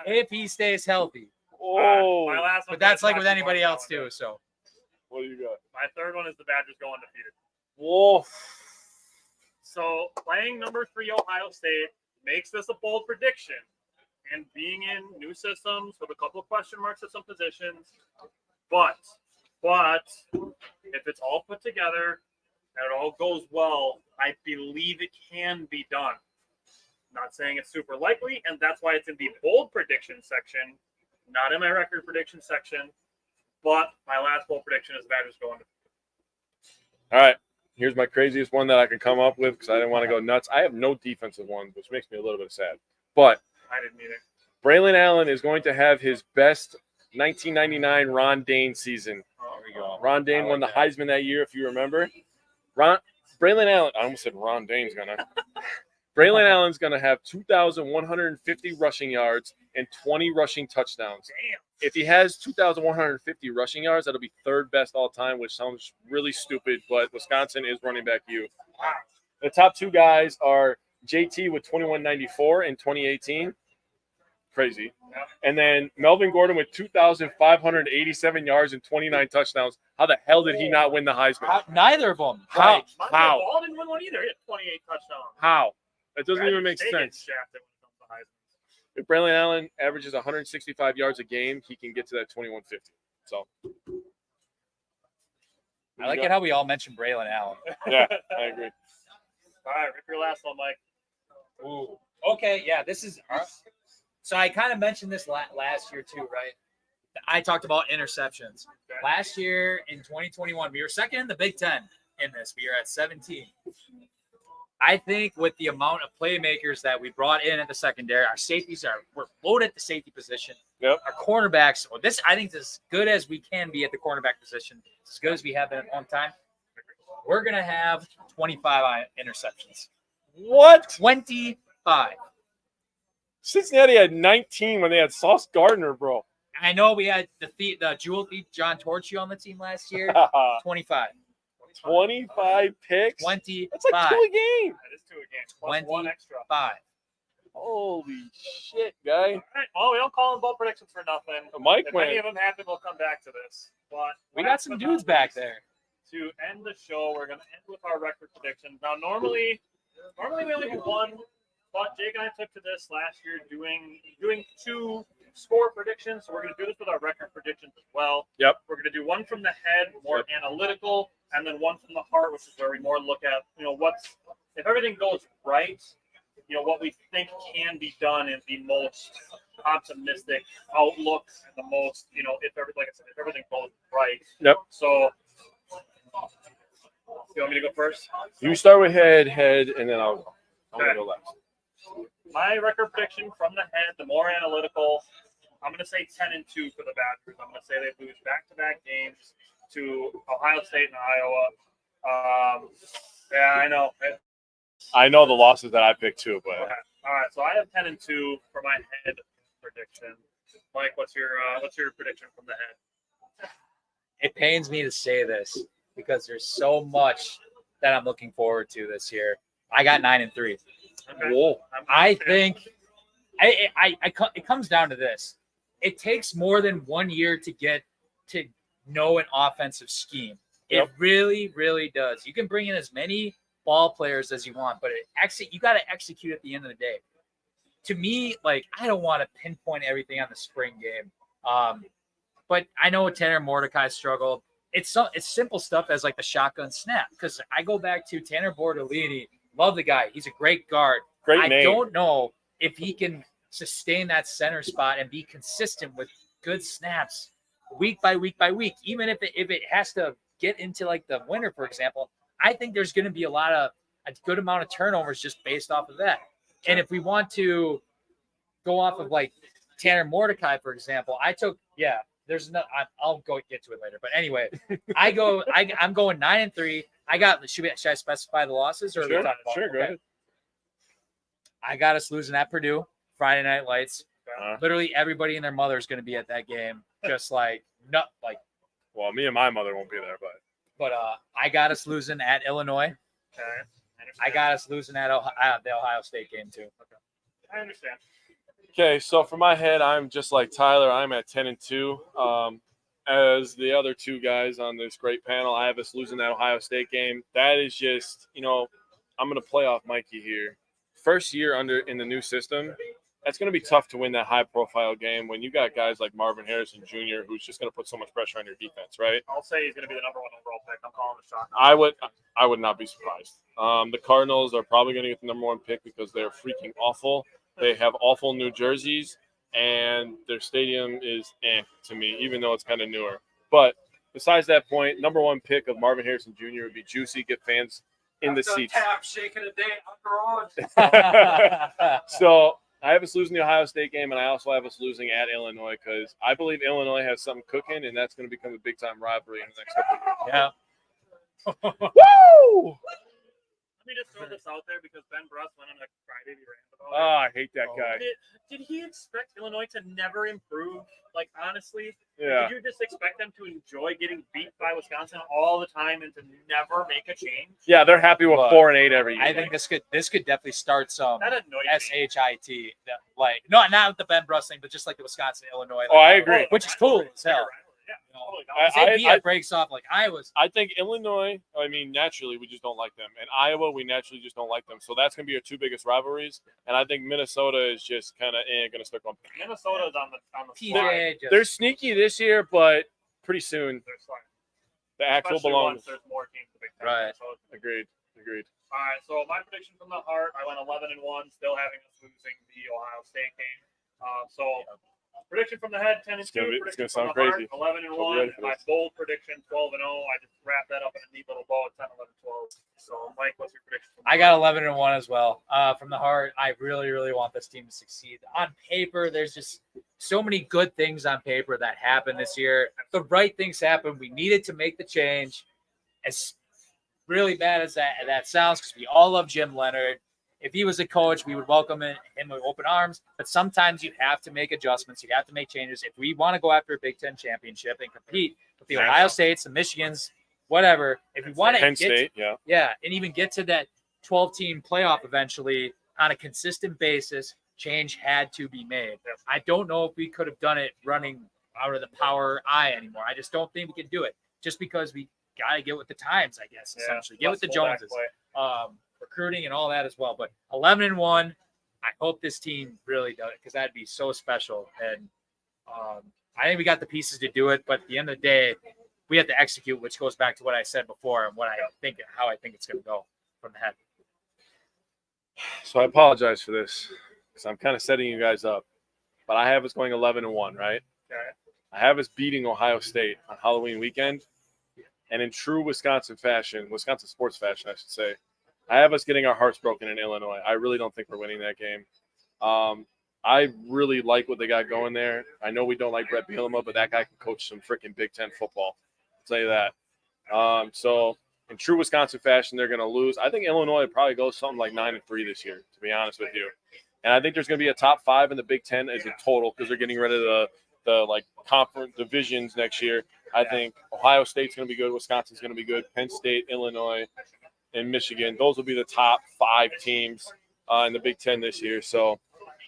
If he stays healthy. oh. My last one. But that's like with anybody else too. So What do you got? My third one is the Badgers go undefeated. Whoa. So playing number 3 Ohio State makes this a bold prediction. And being in new systems with a couple of question marks at some positions, but if it's all put together and it all goes well, I believe it can be done. Not saying it's super likely, and that's why it's in the bold prediction section, not in my record prediction section. But my last bold prediction is the Badgers go undefeated. All right. Here's my craziest one that I could come up with because I didn't want to go nuts. I have no defensive one, which makes me a little bit sad. But I didn't either. Braylon Allen is going to have his best 1999 Ron Dane season. There we go. Ron Dane won the Heisman that year, if you remember. Braylon Allen, I almost said Ron Dane's going to. Braylon Allen's going to have 2,150 rushing yards and 20 rushing touchdowns. Damn. If he has 2,150 rushing yards, that'll be third best all time, which sounds really stupid, but Wisconsin is running back you. The top 2 guys are JT with 2194 in 2018. Crazy. And then Melvin Gordon with 2,587 yards and 29 touchdowns. How the hell did he not win the Heisman? neither of them. How? Montez How? Ball didn't win one either. He had 28 touchdowns. How? That doesn't even Badgers make stay getting sense. shafted when it comes to Heisman. If Braylon Allen averages 165 yards a game, he can get to that 2150. So, I like it how we all mentioned Braylon Allen. yeah, I agree. All right, rip your last one, Mike. Ooh. Okay, yeah, this is. So I kind of mentioned this last year too, right? I talked about interceptions. Okay. Last year in 2021, we were second in the Big Ten in this. We are at 17. I think with the amount of playmakers that we brought in at the secondary, our safeties we're loaded at the safety position. Yep. Our cornerbacks, I think is as good as we can be at the cornerback position, as good as we have been at one time. We're gonna have 25 interceptions. What? 25. Cincinnati had 19 when they had Sauce Gardner, bro. I know we had the jewel thief John Torchie on the team last year. 25. 25 picks? 25. That's like 2 a game. That is 2 again. Plus 1 extra. 5. Holy shit, guy. All right. Well, we don't call them bold predictions for nothing. Mike If any went. of them happen, we'll come back to this. But We got some dudes back there. To end the show, we're going to end with our record predictions. Now, normally we only do one, but Jake and I took to this last year doing 2 score predictions. So we're going to do this with our record predictions as well. Yep. We're going to do one from the head, more analytical, and then one from the heart, which is where we more look at, if everything goes right, what we think can be done in the most optimistic outlook and the most, if everything goes right. Yep. So, you want me to go first? You start with head, and then I'm going to go last. My record prediction from the head, the more analytical, I'm going to say 10-2 for the Badgers. I'm going to say they lose back-to-back games to Ohio State and Iowa. Yeah, I know. I know the losses that I picked too, but Okay. All right, so I have 10-2 for my head prediction. Mike, what's your prediction from the head? It pains me to say this because there's so much that I'm looking forward to this year. I got 9-3. Okay. whoa. I think it comes down to this. it takes more than 1 year to get to know an offensive scheme. Yep. It really, really does. You can bring in as many ball players as you want, but you got to execute at the end of the day. To me, like, I don't want to pinpoint everything on the spring game. But I know Tanner Mordecai struggled. It's simple stuff as like the shotgun snap, because I go back to Tanner Bordolini. Love the guy. He's a great guard. Great name. I don't know if he can sustain that center spot and be consistent with good snaps week by week by week. Even if it has to get into like the winter, for example, I think there's going to be a good amount of turnovers just based off of that. And if we want to go off of like Tanner Mordecai, for example, I'll go get to it later. But anyway, I'm going 9-3. Should I specify the losses or Sure, are we talking about? sure, go ahead. I got us losing at Purdue, Friday Night Lights. Uh, Literally everybody and their mother is going to be at that game. Just like well, me and my mother won't be there, but I got us losing at Illinois. Okay. I got us losing at the Ohio State game too. I understand. okay. So for my head, I'm just like Tyler. I'm at 10-2. As the other two guys on this great panel, I have us losing that Ohio State game. That is just, I'm going to play off Mikey here. First year in the new system, that's going to be tough to win that high-profile game when you got guys like Marvin Harrison Jr., who's just going to put so much pressure on your defense, right? I'll say he's going to be the number 1 overall pick. I'm calling the shot. I would not be surprised. The Cardinals are probably going to get the number 1 pick because they're freaking awful. They have awful New Jerseys, and their stadium is to me, even though it's kind of newer. But besides that point, number 1 pick of Marvin Harrison Jr. would be juicy, get fans in the seats. Shaking a day on So I have us losing the Ohio State game, and I also have us losing at Illinois because I believe Illinois has something cooking, and that's going to become a big-time rivalry in the next couple of years. Yeah. Woo! Let me just throw this out there because Ben Bruss went on a Friday rant about Oh, I hate that guy. Did he expect Illinois to never improve? Like, honestly, Yeah. did you just expect them to enjoy getting beat by Wisconsin all the time and to never make a change? Yeah, they're happy with 4-8 every year. I think this could definitely start some That annoyed me. SHIT. Like, not the Ben Bruss thing, but just like the Wisconsin Illinois. Oh, I agree. Which is cool as hell. Yeah, You know, totally. it breaks off like Iowa's. I think Illinois, naturally, we just don't like them. And Iowa, we naturally just don't like them. So that's going to be our 2 biggest rivalries. And I think Minnesota is just kind of going to start going. Minnesota's on the slide. PJ just, They're sneaky this year, but pretty soon They're sliding. the actual Especially belongs. once there's more teams in the Big Ten. Right. So, Agreed. all right, so my prediction from the heart, I went 11-1, still having us losing the Ohio State game. Prediction from the head, 10-2. It's gonna Prediction sound from the heart, crazy. 11-1. ready for My this. bold prediction, 12-0. I just wrapped that up in a neat little bow at 10-11-12. So, Mike, what's your prediction? I got 11-1 as well. From the heart, I really, really want this team to succeed. On paper, there's just so many good things on paper that happened this year. The right things happened. We needed to make the change. As really bad as that sounds, because we all love Jim Leonard. If he was a coach, we would welcome him with open arms. But sometimes you have to make adjustments. You have to make changes. If we want to go after a Big Ten championship and compete with the Ohio States, the Michigans, whatever, if we want to Penn State, and even get to that 12-team playoff eventually on a consistent basis, change had to be made. I don't know if we could have done it running out of the Power I anymore. I just don't think we can do it just because we got to get with the times, I guess, essentially. Get with the Joneses. Recruiting and all that as well. But 11-1, I hope this team really does it because that'd be so special. And I think we got the pieces to do it. But at the end of the day, we have to execute, which goes back to what I said before and how I think it's going to go from the head. So I apologize for this because I'm kind of setting you guys up. But I have us going 11-1, right? Okay. I have us beating Ohio State on Halloween weekend. And in true Wisconsin sports fashion, I should say, I have us getting our hearts broken in Illinois. I really don't think we're winning that game. I really like what they got going there. I know we don't like Brett Bielema, but that guy can coach some freaking Big Ten football. I'll tell you that. So in true Wisconsin fashion, they're going to lose. I think Illinois probably goes something like 9-3 this year, to be honest with you. And I think there's going to be a top 5 in the Big Ten as a total because they're getting rid of the conference divisions next year. I think Ohio State's going to be good. Wisconsin's going to be good. Penn State, Illinois, and Michigan. Those will be the top 5 teams in the Big Ten this year. So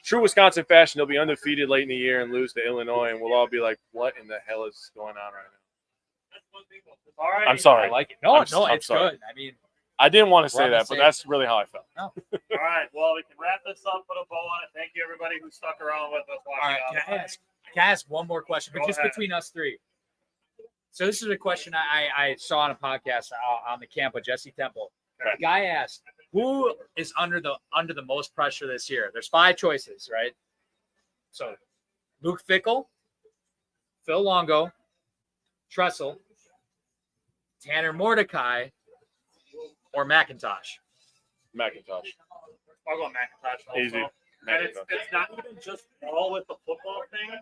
true Wisconsin fashion, they'll be undefeated late in the year and lose to Illinois, and we'll all be like, "What in the hell is going on right now?" All right. I'm sorry. I like it. No, I'm it's sorry. good. I mean, I didn't want to We're say on the that, but same- that's really how I felt. All right. Well, we can wrap this up, put a bow on it. Thank you, everybody who stuck around with us watching. all right. Can I ask one more question, but Go just ahead. between us three? So this is a question I saw on a podcast on the camp with Jesse Temple. Okay. The guy asked, "Who is under the most pressure this year?" There's 5 choices, right? So, Luke Fickell, Phil Longo, Tressel, Tanner Mordecai, or McIntosh. McIntosh. I'll go McIntosh also. Easy. And it's McIntosh. not even just all with the football thing,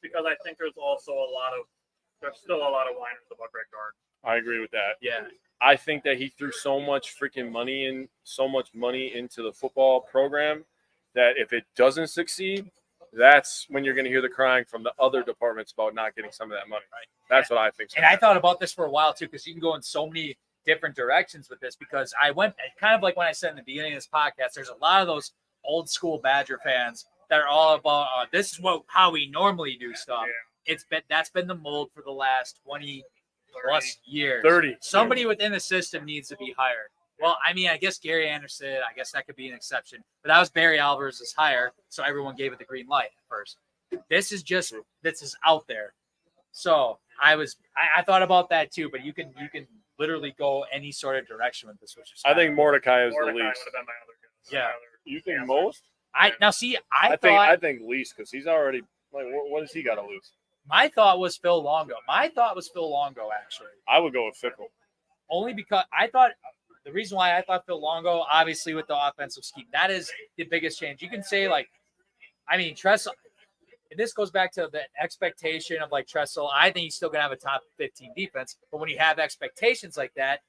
because I think there's still a lot of whiners about Greg Gard. I agree with that. Yeah. I think that he threw so much freaking money into the football program that if it doesn't succeed, that's when you're going to hear the crying from the other departments about not getting some of that money. Right. That's what I think. And I thought about this for a while too, because you can go in so many different directions with this. Because I went kind of like when I said in the beginning of this podcast, there's a lot of those old school Badger fans that are all about this is how we normally do stuff. Yeah. That's been the mold for the last 20 plus years. 30. Somebody within the system needs to be hired. Well, I mean, I guess Gary Anderson, I guess that could be an exception, but that was Barry Alvarez's hire, so everyone gave it the green light at first. This is out there. So I thought about that too, but you can literally go any sort of direction with this, which is I think Mordecai is Mordecai the would least. have been my other guess. Yeah. You think most? I think least because he's already like what has he got to lose? my thought was Phil Longo. Actually. I would go with Fickle. Only because the reason why I thought Phil Longo, obviously with the offensive scheme, that is the biggest change. You can say Tressel, and this goes back to the expectation of Tressel. I think he's still going to have a top 15 defense, but when you have expectations like that,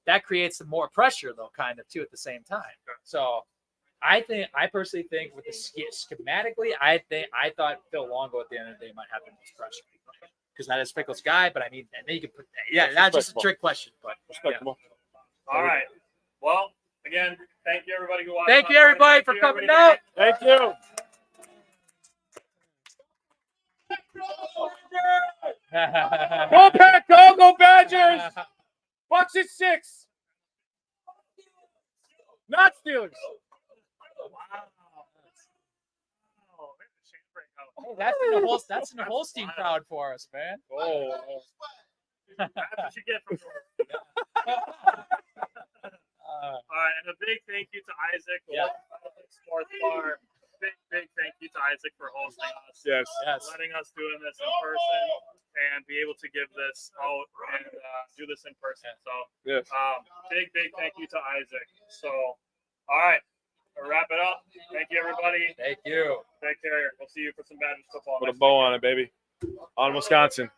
that creates some more pressure though, kind of too at the same time. So I personally think with the schematically, I thought Phil Longo at the end of the day might have the most pressure because that is Fickle's guy. But I mean, and then you can put that's just a trick question. But Respectable. All right. Well, again, thank you everybody who watched. thank you everybody for coming out. Thank you. Go Pack, go Badgers! Bucks at 6. Not Steelers. That's an Holstein crowd for us, man. Oh. That's what you get from All right, and a big thank you to Isaac, Sports Bar. Big thank you to Isaac for hosting us, Yes. letting us doing this in person, and be able to give this out and do this in person. So, Yes. big thank you to Isaac. So, all right, we'll wrap it up. Thank you, everybody. Thank you. Take care. We'll see you for some Badgers football. Put a next bow weekend. on it, baby. On Wisconsin.